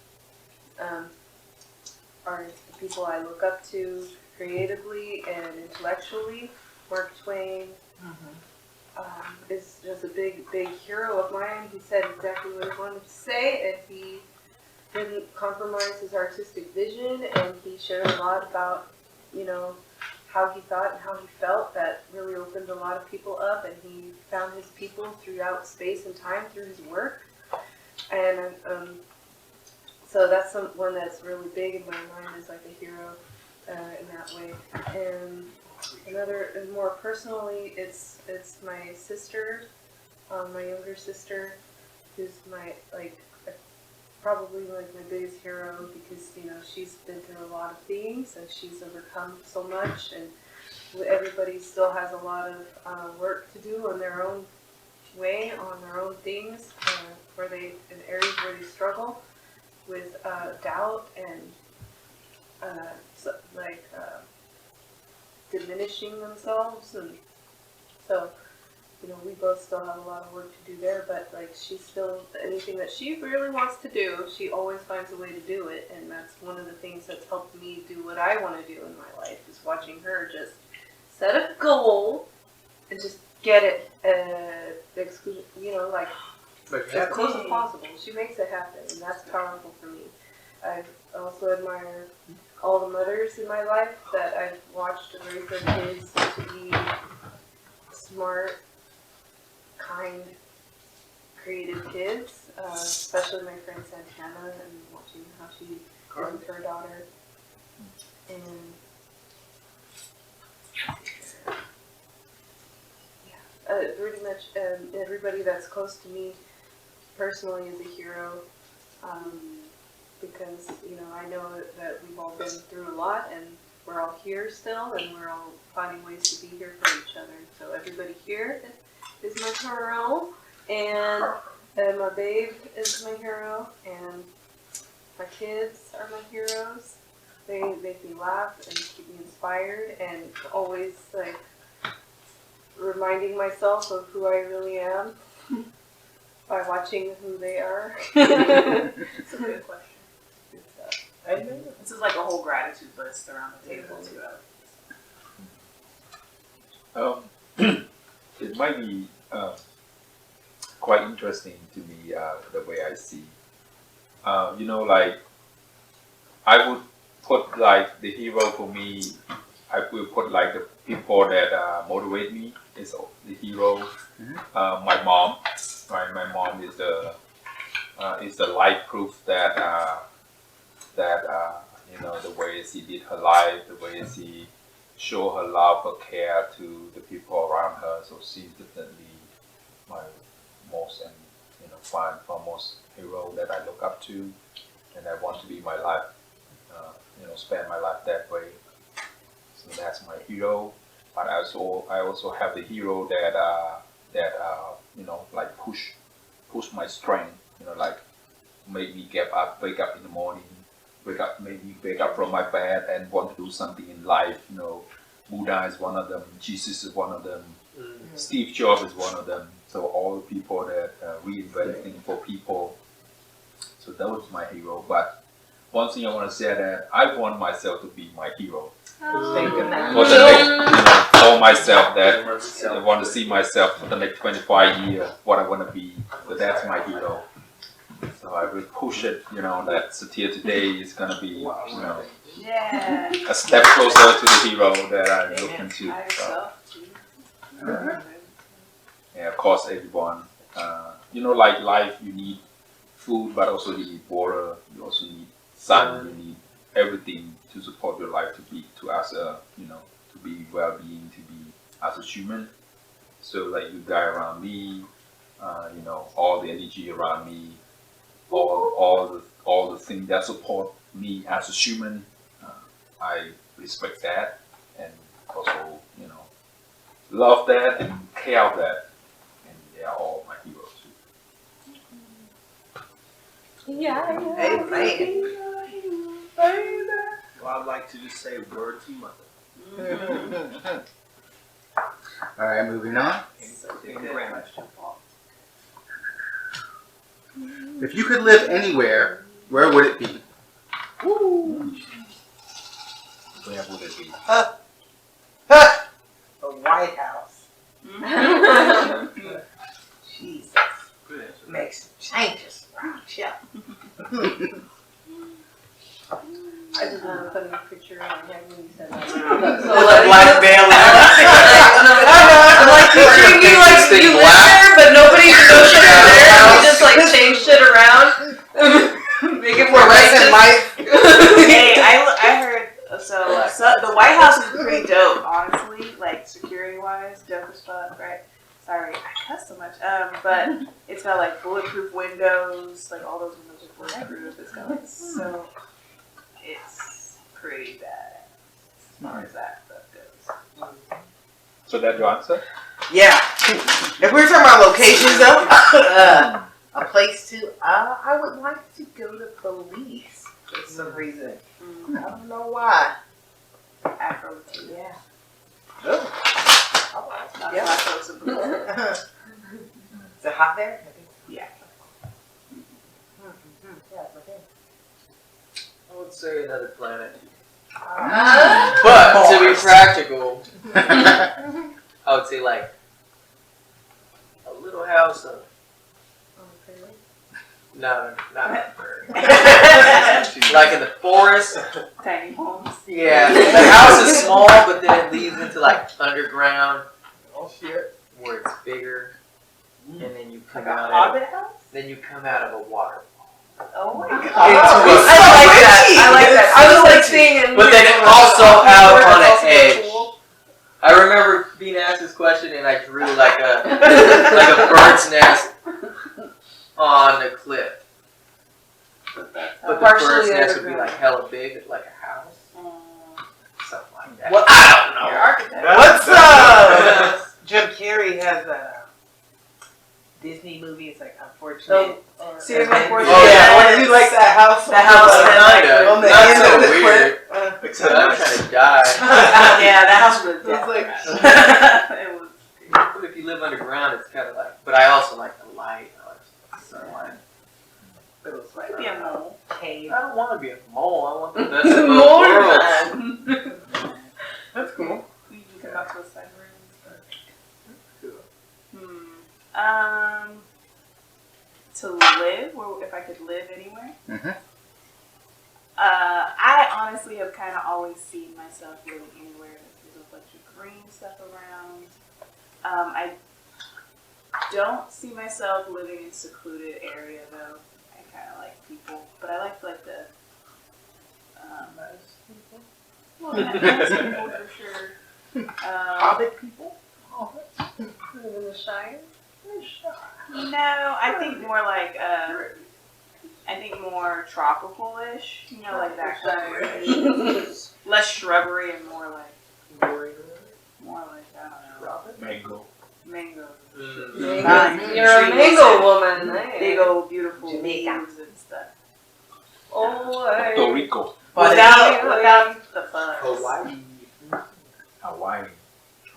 are the people I look up to creatively and intellectually. Mark Twain is just a big hero of mine. He said exactly what he wanted to say, and he didn't compromise his artistic vision, and he shared a lot about, you know, how he thought and how he felt. That really opened a lot of people up, and he found his people throughout space and time through his work. And so that's one that's really big in my mind, is like a hero in that way. And another, and more personally, it's my sister, my younger sister, who's my probably my biggest hero, because you know she's been through a lot of things and she's overcome so much, and everybody still has a lot of work to do in their own way, on their own things, in areas where they struggle with doubt and diminishing themselves, and so you know we both still have a lot of work to do there. But like she's still, anything that she really wants to do, she always finds a way to do it, and that's one of the things that's helped me do what I want to do in my life, is watching her just set a goal and just get it, you know, like as close as possible. She makes it happen, and that's powerful for me. I also admire all the mothers in my life that I've watched raise their kids to be smart, kind, creative kids, especially my friend Santana, and watching how she is with her daughter. And pretty much everybody that's close to me personally is a hero, because you know I know that we've all been through a lot, and we're all here still, and we're all finding ways to be here for each other. So everybody here is my hero, and my babe is my hero, and my kids are my heroes. They make me laugh and keep me inspired, and always like reminding myself of who I really am by watching who they are. It's a good question. Good stuff. This is like a whole gratitude list around the table too. It might be quite interesting to me the way I see. Like I would put like the hero for me. I will put like the people that motivate me is the hero. My mom, right? My mom is the life proof that the way she did her life, the way she show her love, her care to the people around her. So she's definitely my most and foremost hero that I look up to, and I want to be my life. Spend my life that way. So that's my hero. But I also have the hero that like push my strength. Like make me wake up in the morning, make me wake up from my bed and want to do something in life. Buddha is one of them. Jesus is one of them. Steve Jobs is one of them. So all the people that reinvent things for people. So that was my hero. But one thing I want to say that I want myself to be my hero. For myself that I want to see myself for the next 25 years, what I want to be. So that's my hero. So I will push it, that Sotia today is going to be, a step closer to the hero that I'm looking to. So. And of course, everyone, like life, you need food, but also you need water. You also need sun. You need everything to support your life to be well-being, to be as a human. So like you guys around me, all the energy around me, all the things that support me as a human, I respect that, and also love that and care of that, and they are all my heroes too. Yeah. Amen. Well, I'd like to just say word to mother. All right, moving on. If you could live anywhere, where would it be? Where would it be? The White House. Jesus. Good answer. Make some changes around here. I just have a funny picture in my head when you said that. So like blackmail. I'm like picturing you like you live there, but nobody knows shit out there. You just like change shit around, make it more recent life. Hey, I heard so the White House is pretty dope, honestly. Like security wise, dope as fuck, right? Sorry, I cuss so much. But it's got like bulletproof windows, like all those windows are bulletproof. It's got like it's pretty bad as far as that stuff goes. So that's your answer? Yeah. If we're talking about locations though, a place to, I would like to go to Belize for some reason. I don't know why. Afro, Yeah. not Yeah. black folks in Belize. Is it hot there? Yeah. Yeah, it's okay. I would say another planet. Ah. But to be practical, I would say like a little house of not a bird. Like in the forest. Tiny homes. Yeah, the house is small, but then it leads into like underground. Oh shit. Where it's bigger, and then you come Like a out. hobbit house? Then you come out of a waterfall. Oh my god. Into a I like that. I was like seeing. But then also out on an edge. I remember being asked this question, and I drew like a bird's nest on the cliff. But the bird's nest would be like hella big, like a house. Something like that. What? I don't know. Your architect. What's Jim Carrey has a Disney movie. It's like Unfortunate. Series And then- Unfortunate. Yeah, what is it like that house? The house Kind of. on the Not end so of the weird. cliff. Except I'm nice. trying to die. Yeah, that house was It's dead. like It was. But if you live underground, it's kind of like. But I also like the light. I like sunlight. But it's like. Could be a mole. cave. I don't want to be a mole. I want the best of both worlds. That's cool. You can come up to a side room. To live, or if I could live anywhere. Mhm. I honestly have kind of always seen myself living anywhere. There's a bunch of green stuff around. I don't see myself living in secluded area though. I kind of like people, but I like the well, nice people for sure. Hobbit people. Live in the Shire? No, I think more like I think more tropical-ish. You know, like that kind of less shrubbery and more like I don't know, Mango. mango. You're a mango woman. Big old beautiful Jamaica. leaves and stuff. Oh, Puerto Rico. Without the fun. Hawaii. Hawaii.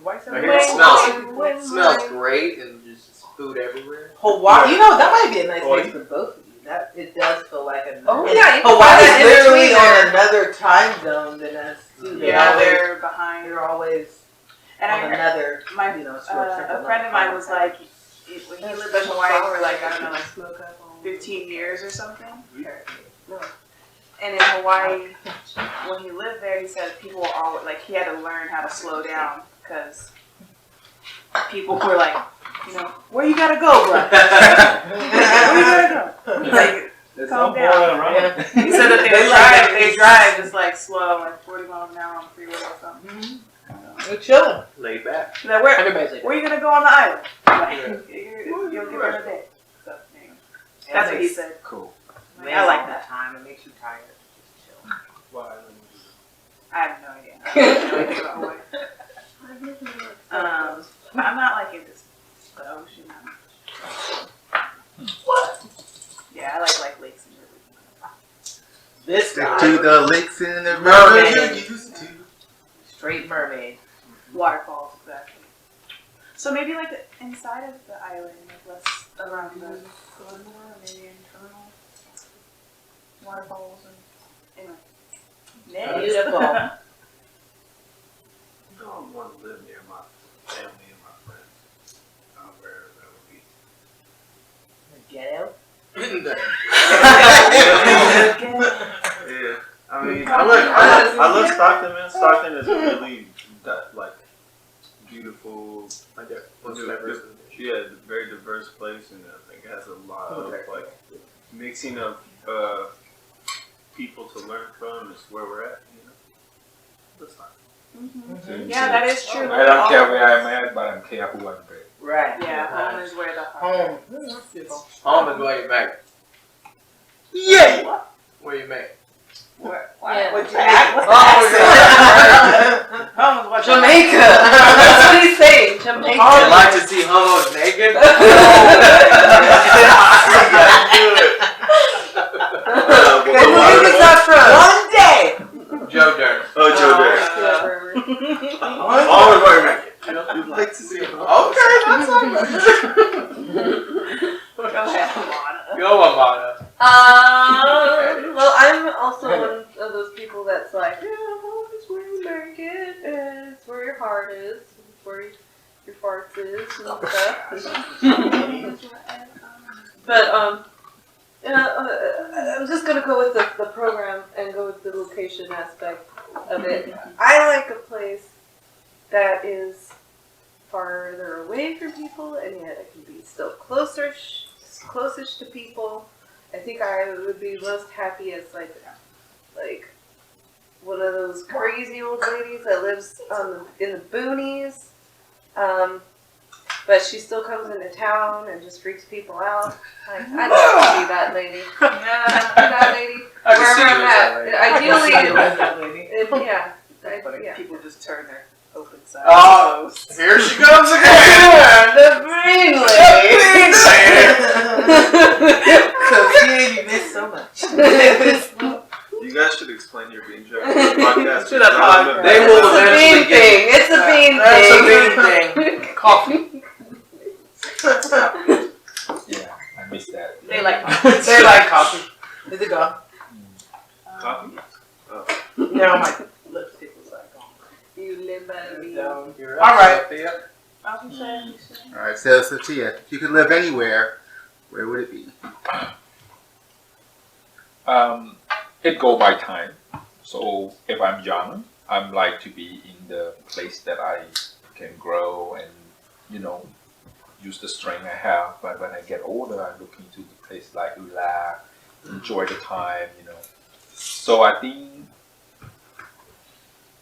I hear it smells great and just food everywhere. Hawaii. You know, that might be a nice place for both of you. That it does feel like a. Oh, and yeah, you can Hawaii find is that in literally between on there. another time zone than us. Too. Yeah, they're behind. They're always And I on heard another. my you know, short trip a friend of mine was like, when he lived in Hawaii for like I don't know, like smoke up on 15 years or something. And in Hawaii, when he lived there, he said people were always like he had to learn how to slow down because people were like, you know, where you gotta go, bro? Where you gotta go? Like, calm down. He said that they drive just like slow, like 40 miles an hour on the freeway or something. We're chilling. Laid back. He's like, where Everybody's like, are you gonna go on the island? Like, you'll get there in a day. So, anyway, that's what he said. Cool. I like that. Time it makes you tired. Just chill. I have no idea. I don't know anything about Hawaii. But I'm not like into the ocean. What? Yeah, I like lakes and rivers. This Stick guy, to the lakes and the Mermaid. rivers you used to. straight mermaid. Waterfalls, exactly. So maybe like inside of the island, like less around the perimeter, maybe internal waterfalls and anyway. Beautiful. I don't want to live near my family and my friends. Wherever that would be. Ghetto. Yeah, I mean, I love Stockton, man. Stockton is a really like beautiful, Like that. yeah, very diverse place, and I think it has a lot of like mixing of people to learn from. Is where we're at, you know. That's fine. Mm-hmm. Yeah, that is true. I don't care where I'm at, but I'm care who I'm with. Right. Yeah, home is where the heart Home. is. That's beautiful. Home is where you make. Yeah. What? Where you make. Where? Yeah. What'd you make? What's the accent? Home is what Jamaica. That's what he's saying. Jamaica. You like to see homos naked? Where is that from? One day. Joe Dirt. Oh, Joe Dirt. Always where you make it. You'd like to see it. Okay, that's all right. Go ahead, Amada. Go, Amada. Well, I'm also one of those people that's like, yeah, home is where you make it, and it's where your heart is, it's where your farts is, and stuff. But, I'm just gonna go with the program and go with the location aspect of it. I like a place that is farther away from people, and yet it can be still closest to people. I think I would be most happy as like one of those crazy old ladies that lives in the boonies, but she still comes into town and just freaks people out. I'd love to be that lady. That lady. I can see Wherever you I'm as at. that lady. Ideally, yeah. Yeah. People just turn their open side. Oh, here she comes again. The green lady. Cookie, you missed so much. You guys should explain your bean joke. Podcast. Should have They will It's a eventually bean get thing. It's a bean That's a thing. bean thing. Coffee. Yeah, I missed that. They like They like coffee. Is it gone? Coffee? No, my lipstick was like gone. you live by the bean. You're All right. Sophia. All right, so Sotia, if you could live anywhere, where would it be? It go by time. So if I'm young, I'm like to be in the place that I can grow and, you know, use the strength I have. But when I get older, I'm looking to the place like relax, enjoy the time, you know. So I think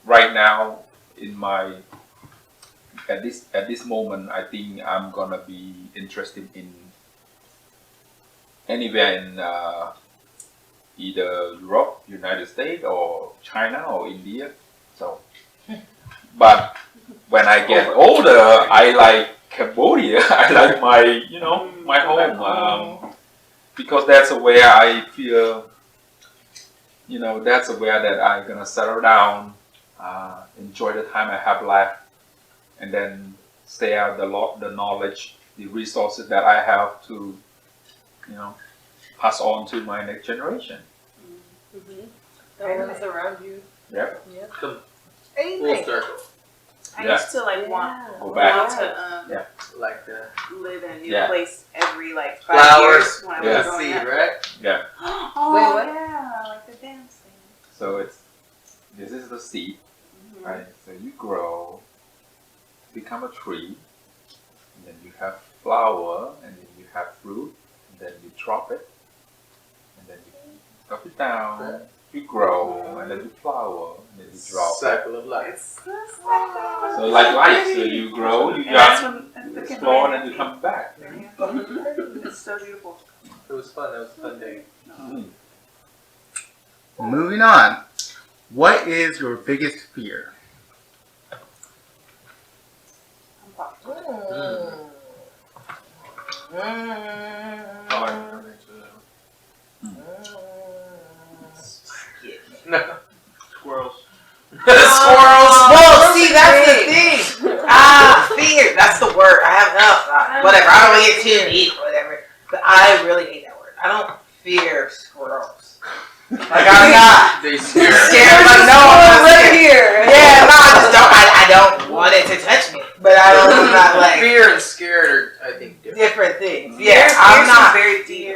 right now in my at this moment, I think I'm gonna be interested in anywhere in either Europe, United States, or China, or India. So, but when I get older, I like Cambodia. I like my, you know, my home, because that's where I feel, you know, that's where that I'm gonna settle down, enjoy the time I have left, and then share the knowledge, the resources that I have to, you know, pass on to my next generation. Everyone's around you. Yep. Full Anything. circle. I Yeah. used to like want Go back. to Like the live in a new Yeah. place every like 5 flowers. years when I Yeah. was The growing seed, up. right? Yeah. Oh Wait, what? yeah, like the dancing. So this is the seed, right? So you grow, become a tree, and then you have flower, and then you have fruit, and then you drop it, and then you drop it down, you grow, and then you flower, and then you drop it. Cycle of life. It's just like that. So like life, so you grow, you And that's young, when you the explore, Cambodia- and then you come back. It's so beautiful. It was fun. That was a fun day. Moving on. What is your biggest fear? No. Squirrels. Squirrels. Well, see, that's the thing. Fear. That's the word. I have whatever. I don't want to get too deep, whatever. But I really hate that word. I don't fear squirrels. Like I'm not They scare. scared. Like no, I'm not right scared. here. Yeah, no, I just don't. I don't want it to touch me. But I'm not like Fear and scared are, I think, different. different things. Yeah, I'm Fear's not. very deep.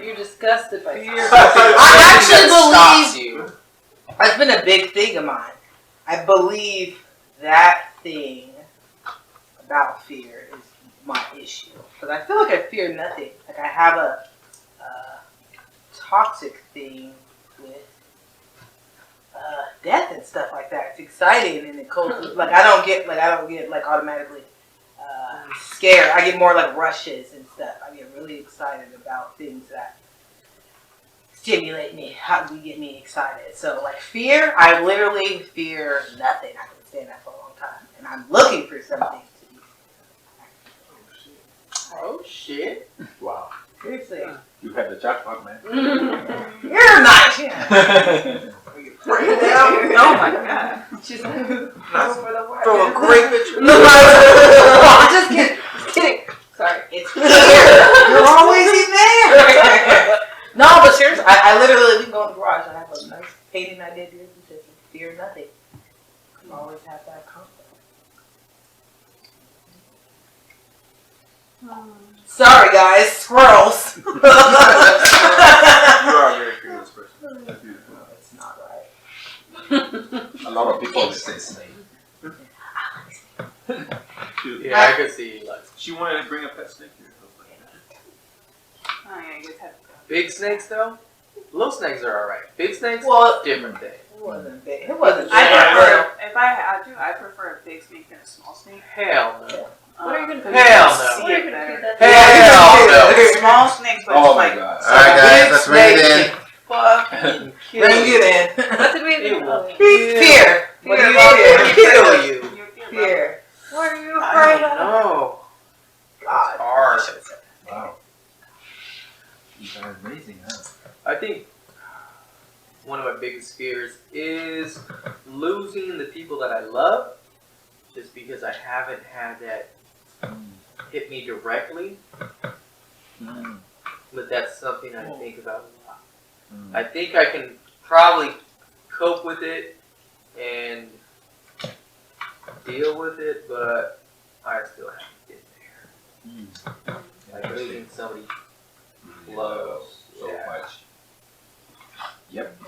You're disgusted by Fear. I actually Stops believe you. that's been a big thing of mine. I believe that thing about fear is my issue. Because I feel like I fear nothing. Like I have a toxic thing with death and stuff like that. It's exciting and it cold. Like I don't get like automatically scared. I get more like rushes and stuff. I get really excited about things that stimulate me, how do get me excited. So like fear, I literally fear nothing. I can stand that for a long time. And I'm looking for something to be. Oh shit. Wow. Seriously. You had the jackpot, man. You're not. Yeah. Oh my god. She's like, Throw a great picture. I'm just kidding. just kidding. Sorry. It's here. You're always in there. No, but seriously, I literally, we can go in the garage. I have a nice painting I did here that says fear nothing. You always have that confidence. Sorry, guys, squirrels. You are a very fearless person. That's beautiful. It's not right. A lot of people say snake. Yeah, I could see like She wanted to bring a pet snake here. Oh yeah, you guys have big snakes though. Little snakes are alright. Big snakes, Well, different thing. it wasn't big. It wasn't I big. prefer if I prefer a big snake than a small snake. Hell no. What are you gonna do? Hell no. See What are it you gonna better. do that? Hell no. Small snakes, but Oh it's my like god. Alright guys, let's bring it in. Fucking kill Bring you. it in. What did we It do? will Fear. What do you kill you? Fear. What are you I afraid don't of? know. God. Hard. Wow. You guys are amazing, huh? I think one of my biggest fears is losing the people that I love, just because I haven't had that hit me directly. But that's something I think about a lot. I think I can probably cope with it and deal with it, but I still haven't been there. Like losing somebody close. So much. Yep.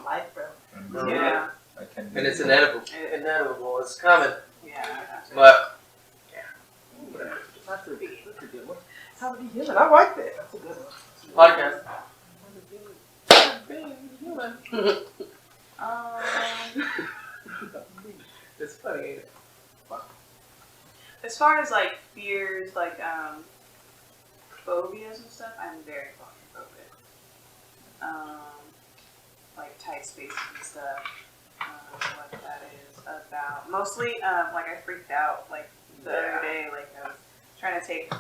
Life, bro. Yeah. I can And it's inevitable. Inevitable. It's coming. Yeah. But That's a good one. How are you doing? I like that. That's a good one. podcast. It's funny, ain't it? As far as like fears, like phobias and stuff, I'm very claustrophobic. Like tight spaces and stuff. What that is about. Mostly, like I freaked out like the other day. Like I was trying to take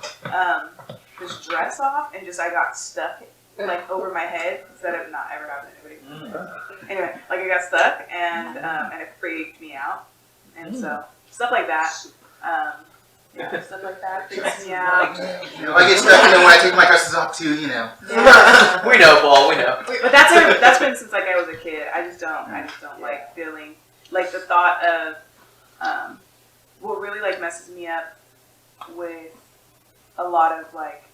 this dress off and just I got stuck like over my head. That have not ever happened to anybody. Anyway, like I got stuck and it freaked me out. And so stuff like that. Yeah, stuff like that freaks me out. You know, I get stuck when I take my dresses off too, you know. Yeah. We know, Paul. We know. But that's been since like I was a kid. I just don't like feeling like the thought of what really like messes me up with a lot of like,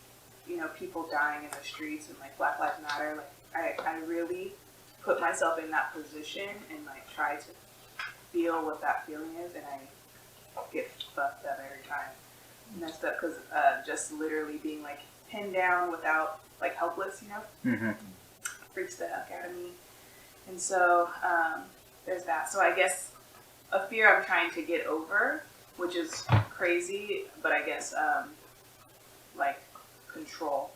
you know, people dying in the streets and like Black Lives Matter. Like I really put myself in that position and like try to feel what that feeling is, and I get fucked up every time. Messed up because just literally being like pinned down without like helpless, you know, freaks the heck out of me. And so there's that. So I guess a fear I'm trying to get over, which is crazy, but I guess like control.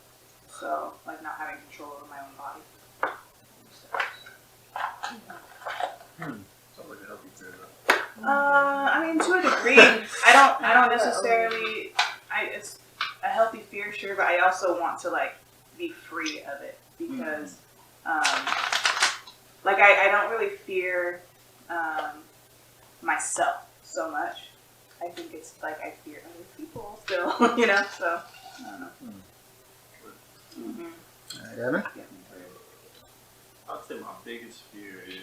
So like not having control over my own body. Sounds like a healthy fear, though. I mean, to a degree, I don't necessarily. It's a healthy fear, sure, but I also want to like be free of it because, like I don't really fear myself so much. I think it's like I fear other people still, you know. So I don't know. Devin? I'd say my biggest fear is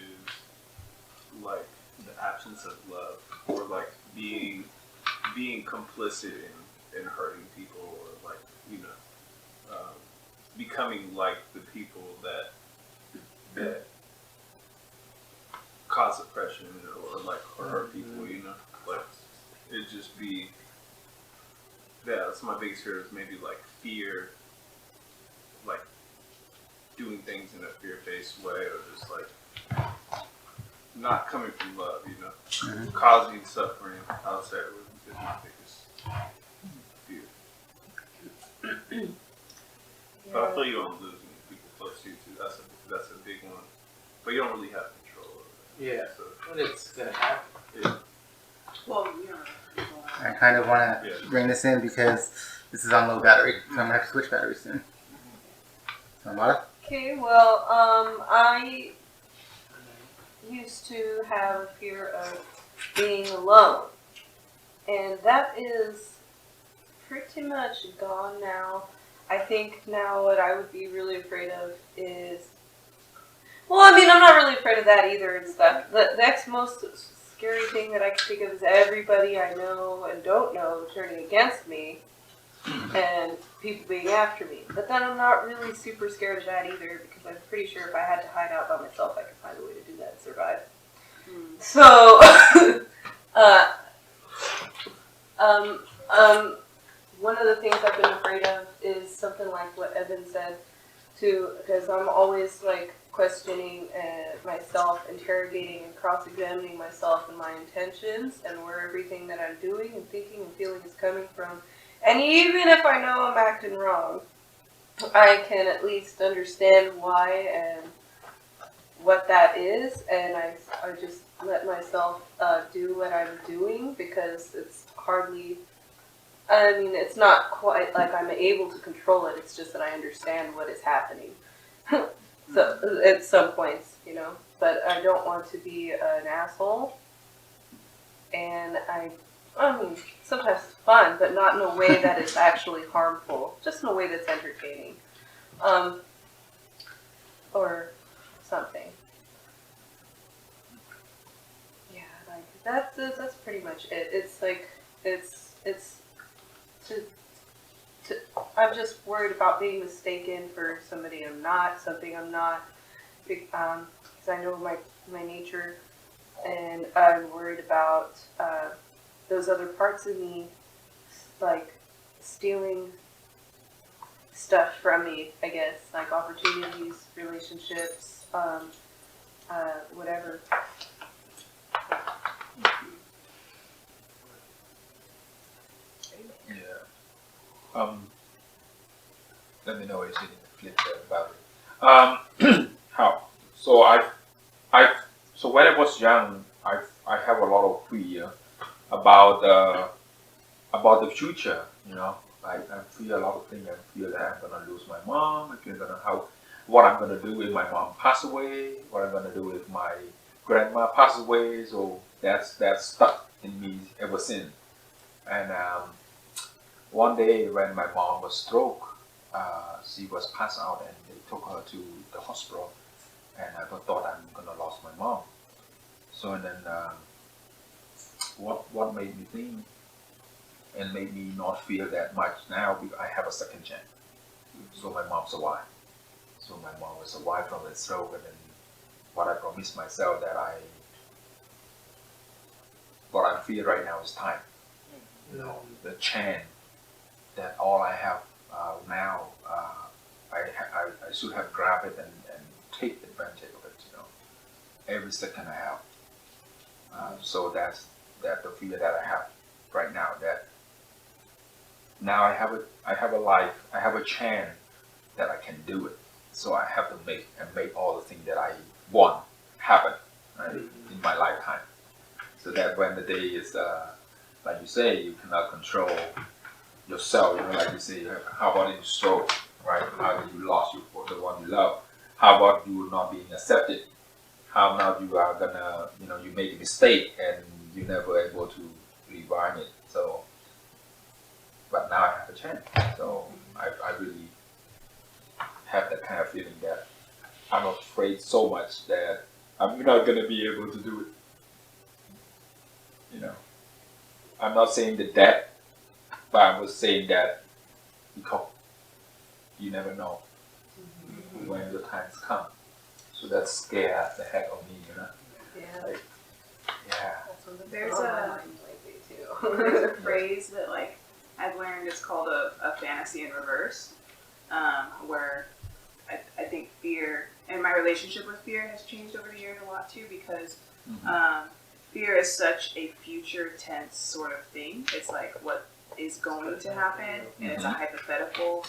like the absence of love, or like being complicit in hurting people, or like, you know, becoming like the people that cause oppression, or hurt people, you know, like it just be. Yeah, that's my biggest fear, is maybe like fear, like doing things in a fear-based way, or just like not coming from love, you know, causing suffering outside is my biggest fear. But I feel you on losing people close to you too. That's a big one, but you don't really have control over it. Yeah. So, When it's gonna happen. yeah. Well, you know. I kind of want to bring this in because this is on low battery, so I'm going to have to switch batteries soon. So, Amada? Okay, well, I used to have a fear of being alone. And that is pretty much gone now. I think now what I would be really afraid of is... Well, I mean, I'm not really afraid of that either and stuff. The next most scary thing that I can think of is everybody I know and don't know turning against me and people being after me. But then I'm not really super scared of that either, because I'm pretty sure if I had to hide out by myself, I could find a way to do that and survive. So, one of the things I've been afraid of is something like what Evan said, too, because I'm always like questioning myself, interrogating and cross-examining myself and my intentions and where everything that I'm doing and thinking and feeling is coming from. And even if I know I'm acting wrong, I can at least understand why and what that is, and I just let myself do what I'm doing because it's hardly. I mean, it's not quite like I'm able to control it. It's just that I understand what is happening. So at some points, you know, but I don't want to be an asshole. And I mean, sometimes it's fun, but not in a way that is actually harmful. Just in a way that's entertaining, or something. Yeah, like that's pretty much it. It's like it's to I'm just worried about being mistaken for somebody I'm not, something I'm not, because I know my nature, and I'm worried about those other parts of me, like stealing stuff from me, I guess, like opportunities, relationships, whatever. Yeah. Let me know if you flip that about it. How? So so when I was young, I have a lot of fear about the future. You know, I fear a lot of things. I fear that I'm gonna lose my mom. I fear what I'm gonna do if my mom pass away. What I'm gonna do if my grandma pass away. So that's stuck in me ever since. And one day when my mom was stroke, she was passed out and they took her to the hospital, and I thought I'm gonna lose my mom. So and then what made me think and made me not feel that much now because I have a second chance. So my mom survived. So my mom was survived from the stroke, and then what I promised myself what I feel right now is time. You know, the chance that all I have now, I should have grabbed it and take advantage of it. You know, every second I have. So that's the fear that I have right now. That now I have a life, I have a chance that I can do it. So I have to make all the things that I want happen, right, in my lifetime. So that when the day is like you say, you cannot control yourself. You know, like you say, how about in stroke, right? How you lost the one you love? How about you not being accepted? How now you are gonna, you know, you make a mistake and you're never able to rewind it. So, but now I have a chance. So I really have that kind of feeling that I'm afraid so much that I'm not gonna be able to do it. You know, I'm not saying that, but I was saying that because you never know when the times come. So that scares the heck of me, you know. Yeah. Like, yeah. There's a phrase that like I've learned. It's called a fantasy in reverse, where I think fear and my relationship with fear has changed over the years a lot too, because fear is such a future tense sort of thing. It's like what is going to happen, and it's a hypothetical.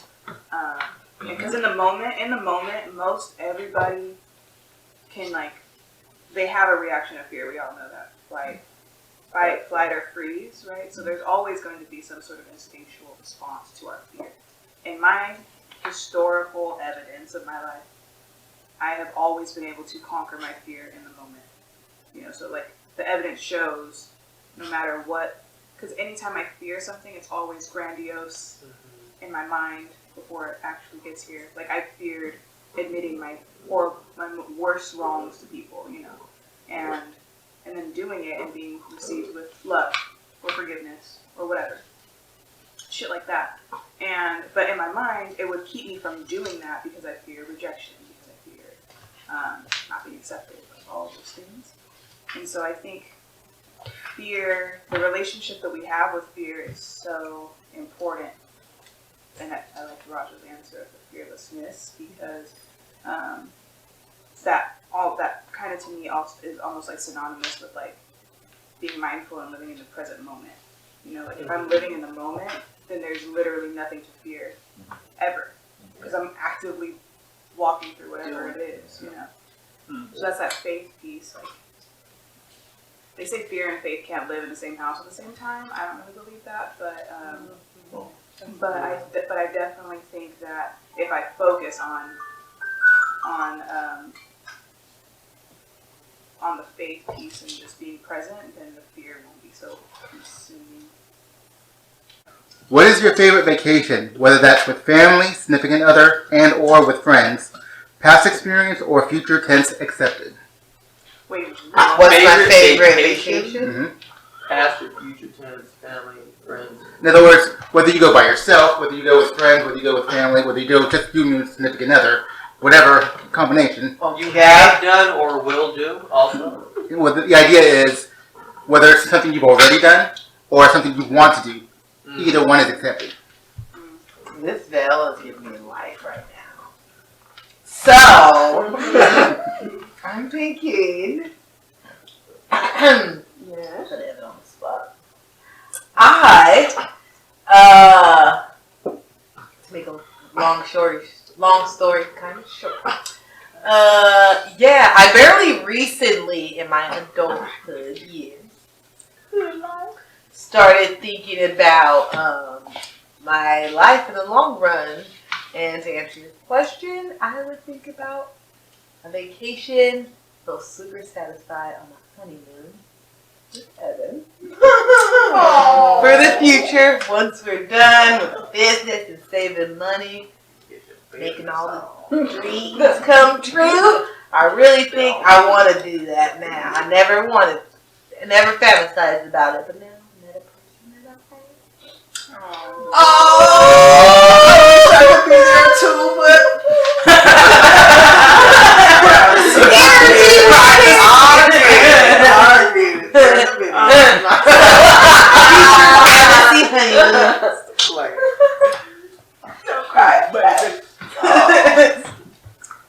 Because in the moment, most everybody can they have a reaction of fear. We all know that. Fight, flight, or freeze, right? So there's always going to be some sort of instinctual response to our fear. In my historical evidence of my life, I have always been able to conquer my fear in the moment. You know, so the evidence shows no matter what, because anytime I fear something, it's always grandiose in my mind before it actually gets here. Like I feared admitting my worst wrongs to people, you know, and then doing it and being received with love or forgiveness or whatever, shit like that. But in my mind, it would keep me from doing that because I fear rejection, because I fear not being accepted, like all of those things. And so I think fear, the relationship that we have with fear is so important. And I like Rajah's answer of the fearlessness, because that kind of to me also is almost like synonymous with like being mindful and living in the present moment. You know, like if I'm living in the moment, then there's literally nothing to fear ever, because I'm actively walking through whatever it is, you know. So that's that faith piece. Like they say fear and faith can't live in the same house at the same time. I don't really believe that, but I definitely think that if I focus on the faith piece and just being present, then the fear won't be so consuming. What is your favorite vacation, whether that's with family, significant other, and or with friends? Past experience or future tense accepted? Wait, What's my favorite vacation? Mm-hmm. Past or future tense, family, friends. In other words, whether you go by yourself, whether you go with friends, whether you go with family, whether you go just you and your significant other, whatever combination. You have done or will do also? Well, the idea is whether it's something you've already done or something you want to do. Either one is accepted. This veil is giving me life right now. So, I'm thinking. Yeah. Put it on the spot. To make a long story kind of short. Yeah, I barely recently in my adulthood years started thinking about my life in the long run. And to answer your question, I would think about a vacation, feel super satisfied on my honeymoon with Evan. For the future, once we're done with the business and saving money, making all the dreams come true, I really think I want to do that now. I never fantasized about it, but now I met a person that I like. I would be there too, but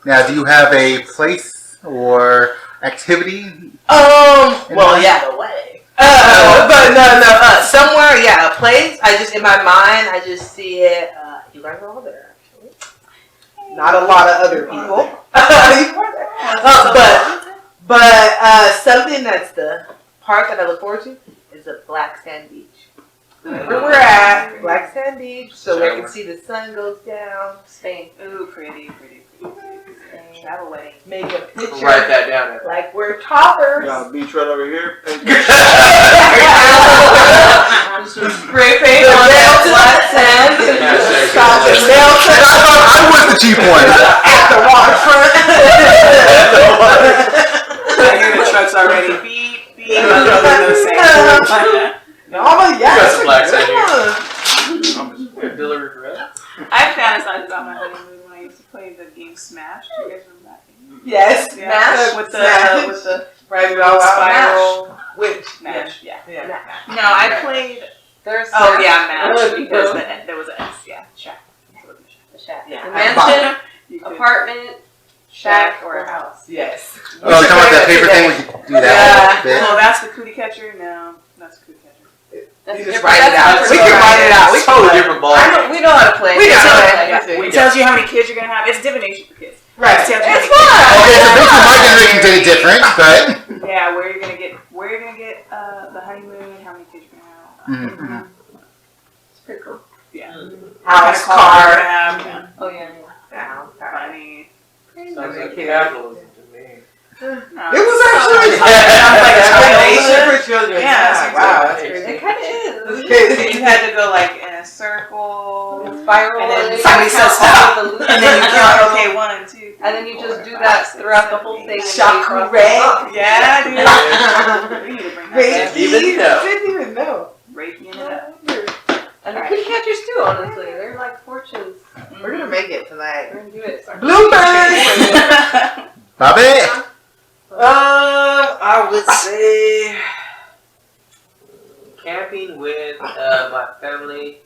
Now, do you have a place or activity? Well, yeah, the way. But no. Somewhere, yeah, a place. I just, in my mind, I just see it. You guys are all there, actually. Not a lot of other people. But something that's the part that I look forward to is a black sand beach. Where we're at, black sand beach, so we can see the sun goes down. Spain. Ooh, pretty. Travel wedding. Make a picture. Write that down. Like we're toppers. Got a beach right over here. Spray paint on that black sand. I was the cheap one. At the waterfront. I hear the trucks already. Beep. No, but yeah. You got some black sand here. Delivery for us. I fantasized about my honeymoon when I used to play the game Smash. Do you guys remember that game? Yes, Yeah. Smash. With the right spiral. Which Smash. Yeah. No, I played. Mash. Because there was an S. Yeah, Shack. The shack. Yeah. The mansion, You could- apartment, shack, or a house. Yes. Oh, talking about that paper thing? We could do that a bit. Oh, that's the cootie catcher? No, that's the cootie catcher. You just write it out. We can write it out. Totally different ball. We know how to play. We know how to play. It tells you how many kids you're going to have. It's divination for kids. Right. It tells you It's how many fun. Okay, so basically my generation did it different, but... kids- Yeah, where you're going to get the honeymoon, how many kids you're going to have. Mm-hmm. It's pretty cool. Yeah. House, Car. car. Yeah. Oh yeah. Funny. Sounds like capitalism to me. No, It was actually like a combination. for children. Yeah, Wow, that's crazy. It kind of is. You had to go like in a circle, Spiral. and then you somebody count says all the loops. and then you count, okay, 1 and 2. And then you just do that throughout the whole thing. Chakra. Yeah, dude. We need to bring that back. Didn't even know. Reiki in it up. And the kitty catchers too, honestly. They're like fortunes. We're gonna make it tonight. We're gonna do it. Bloopers. Bobby? I would say camping with my family,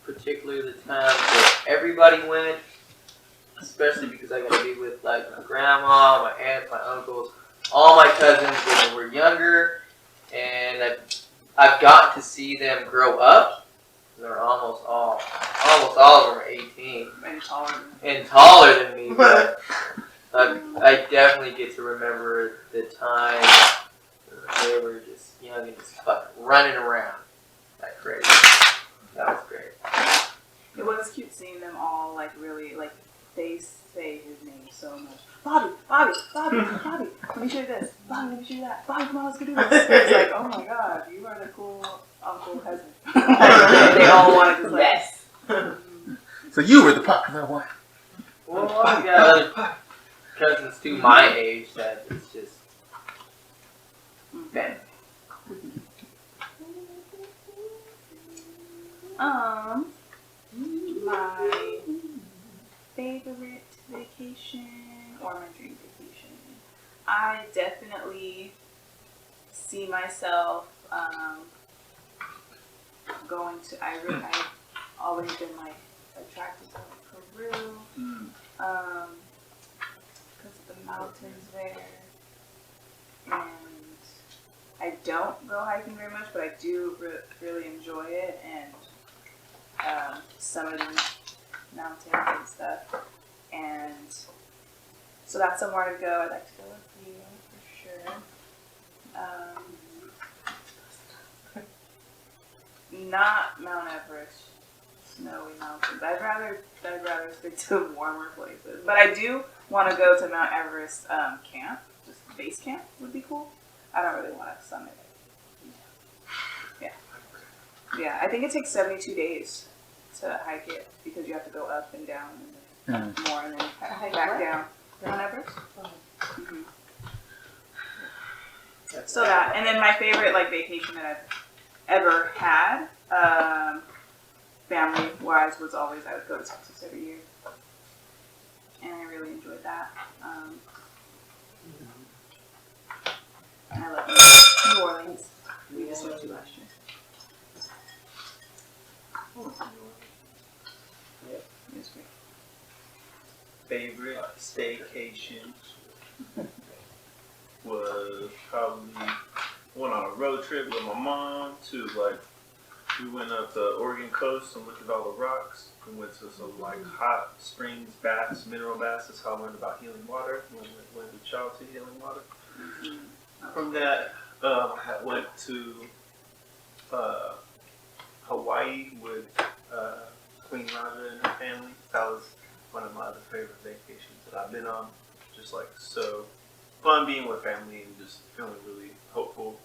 particularly the time that everybody went, especially because I got to be with like my grandma, my aunts, my uncles, all my cousins when they were younger, and I've gotten to see them grow up. They're almost all of them are 18 and taller than me, but I definitely get to remember the time They were just young and just fucking running around like crazy. That was great. It was cute seeing them all like really like they say his name so much. Bobby, Bobby, Bobby, Bobby. Let me show you this. Bobby, let me show you that. Bobby, come on, let's go do this. It's like, oh my god, you are the cool uncle cousin. They all wanted to play. Yes. So you were the popular one. Well, I got other cousins too my age that it's just bad. My favorite vacation or my dream vacation. I definitely see myself going to. I've always been like attracted to like Peru, because of the mountains there, and I don't go hiking very much, but I do really enjoy it and summiting mountains and stuff, and so that's somewhere to go. I'd like to go with you for sure. Not Mount Everest, snowy mountains. I'd rather stick to warmer places. But I do want to go to Mount Everest camp. Just base camp would be cool. I don't really want to summit it. Yeah, I think it takes 72 days to hike it because you have to go up and down and then more and then back down. Mount Everest. Mm-hmm. So that, and then my favorite like vacation that I've ever had, family-wise, was always I would go to Texas every year, and I really enjoyed that. And I love New Orleans. We just went to last year. Yeah. It was great. Favorite staycation was probably went on a road trip with my mom to like we went up the Oregon coast and looked at all the rocks. We went to some like hot springs, baths, mineral baths. That's how I learned about healing water. Went with child to healing water. From that, I went to Hawaii with Queen Rajah and her family. That was one of my other favorite vacations that I've been on. Just like so fun being with family and just feeling really hopeful.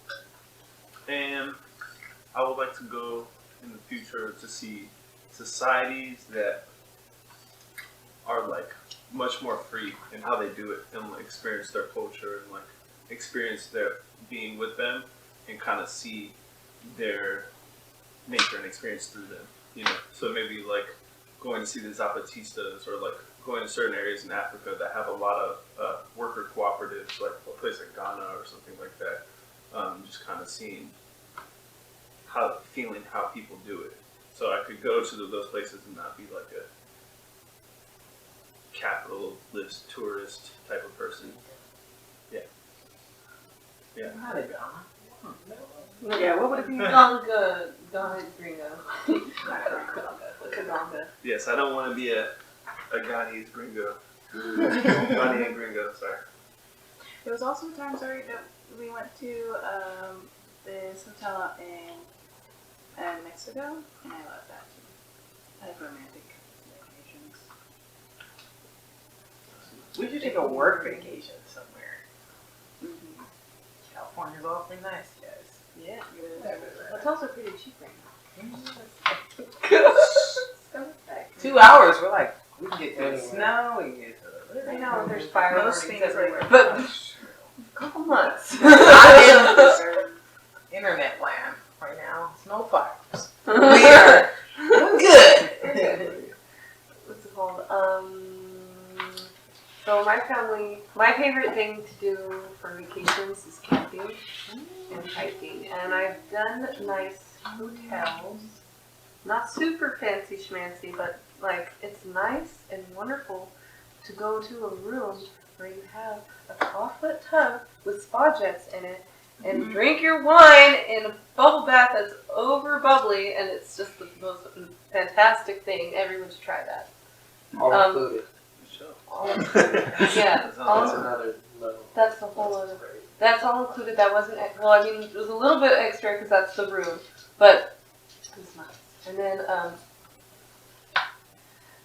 And I would like to go in the future to see societies that are like much more free in how they do it and like, experience their culture and like experience their being with them and kind of see their nature and experience through them, you know. So maybe like going to see the Zapatistas or like going to certain areas in Africa that have a lot of worker cooperatives, like a place like Ghana or something like that. Just kind of seeing feeling how people do it. So I could go to those places and not be like a capitalist tourist type of person. Yeah. Yeah. Yeah, what would it be? Gonga gringo. Gonga. Yes, I don't want to be a Ghanese gringo. Ghanaian gringo, sorry. There was also a time, that we went to this hotel in Mexico, and I love that too. I like romantic vacations. We should take a work vacation somewhere. Mm-hmm. California's awfully nice, guys. Yeah. Hotels are pretty cheap right now. 2 hours, we're like, we can get to the snow, we can get to the... I know, there's fireworks things everywhere. like- But a couple months. I'm in internet land right now. It's no fires. We are good. What's it called? So my family, my favorite thing to do for vacations is camping and hiking. And I've done nice hotels. Not super fancy schmancy, but like it's nice and wonderful to go to a room where you have a 12-foot tub with spa jets in it and drink your wine in a bubble bath that's over bubbly, and it's just the most fantastic thing. Everyone should try that. All included. All included. Yeah. That's another level. That's the whole other. That's all included. That wasn't, well, I mean, it was a little bit extra because that's the room, but it's nice. And then,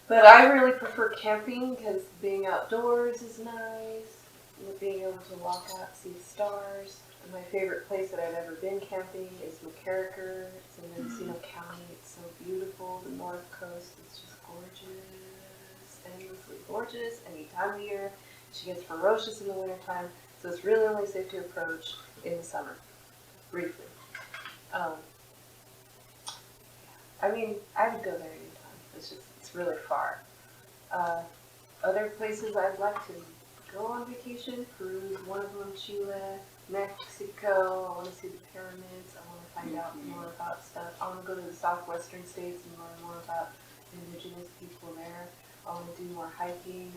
but I really prefer camping because being outdoors is nice. Being able to walk out, see stars. And my favorite place that I've ever been camping is McCarricker. It's in Mendocino County. It's so beautiful. The North Coast, it's just gorgeous, endlessly gorgeous any time of year. She gets ferocious in the wintertime, so it's really only safe to approach in the summer, briefly. I mean, I would go there anytime. It's really far. Other places I'd like to go on vacation, Peru is one of them, Chile, Mexico. I want to see the pyramids. I want to find out more about stuff. I want to go to the southwestern states and learn more about indigenous people there. I want to do more hiking.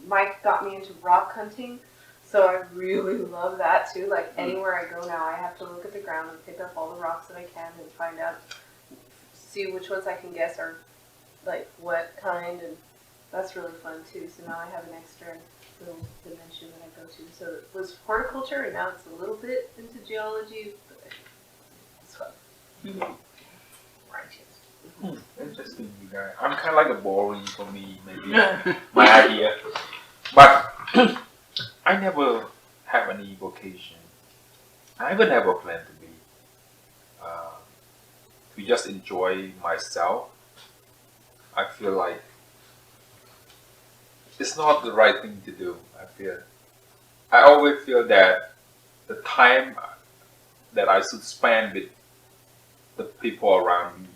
Mike got me into rock hunting, so I really love that too. Like anywhere I go now, I have to look at the ground and pick up all the rocks that I can and find out, see which ones I can guess are like what kind, and that's really fun too. So now I have an extra little dimension that I go to. So it was horticulture, and now it's a little bit into geology, but it's fun. Interesting, you guys. I'm kind of like a boring for me, maybe my idea. But I never have any vocation. I even never plan to be. To just enjoy myself. I feel like it's not the right thing to do. I always feel that the time that I should spend with the people around me.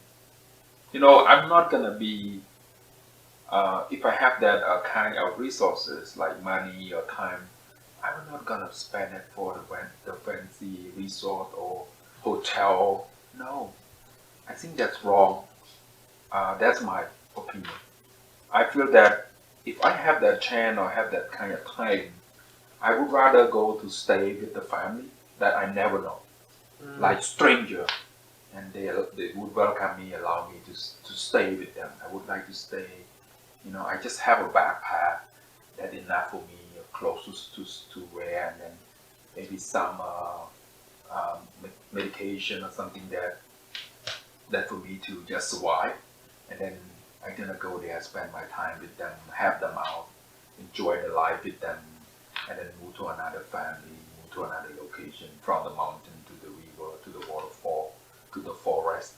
You know, I'm not gonna be, if I have that kind of resources like money or time, I'm not gonna spend it for the fancy resort or hotel. No, I think that's wrong. That's my opinion. I feel that if I have that chance or have that kind of time, I would rather go to stay with the family that I never know, like stranger. And they would welcome me, allow me to stay with them. I would like to stay, you know, I just have a backpack that enough for me, clothes to wear, and then maybe some medication or something that for me to just survive. And then I'm gonna go there, spend my time with them, help them out, enjoy the life with them, and then move to another family, move to another location, from the mountain to the river, to the waterfall, to the forest,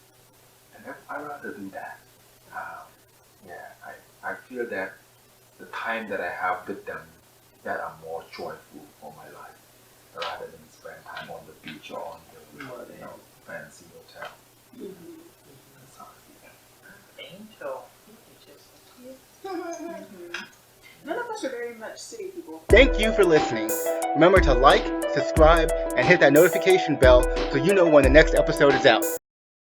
and I'd rather do that. I feel that the time that I have with them, that are more joyful for my life, rather than spend time on the beach or on the fancy hotel. That's how I feel. Angel. None of us are very much city people. Thank you for listening. Remember to like, subscribe, and hit that notification bell so you know when the next episode is out.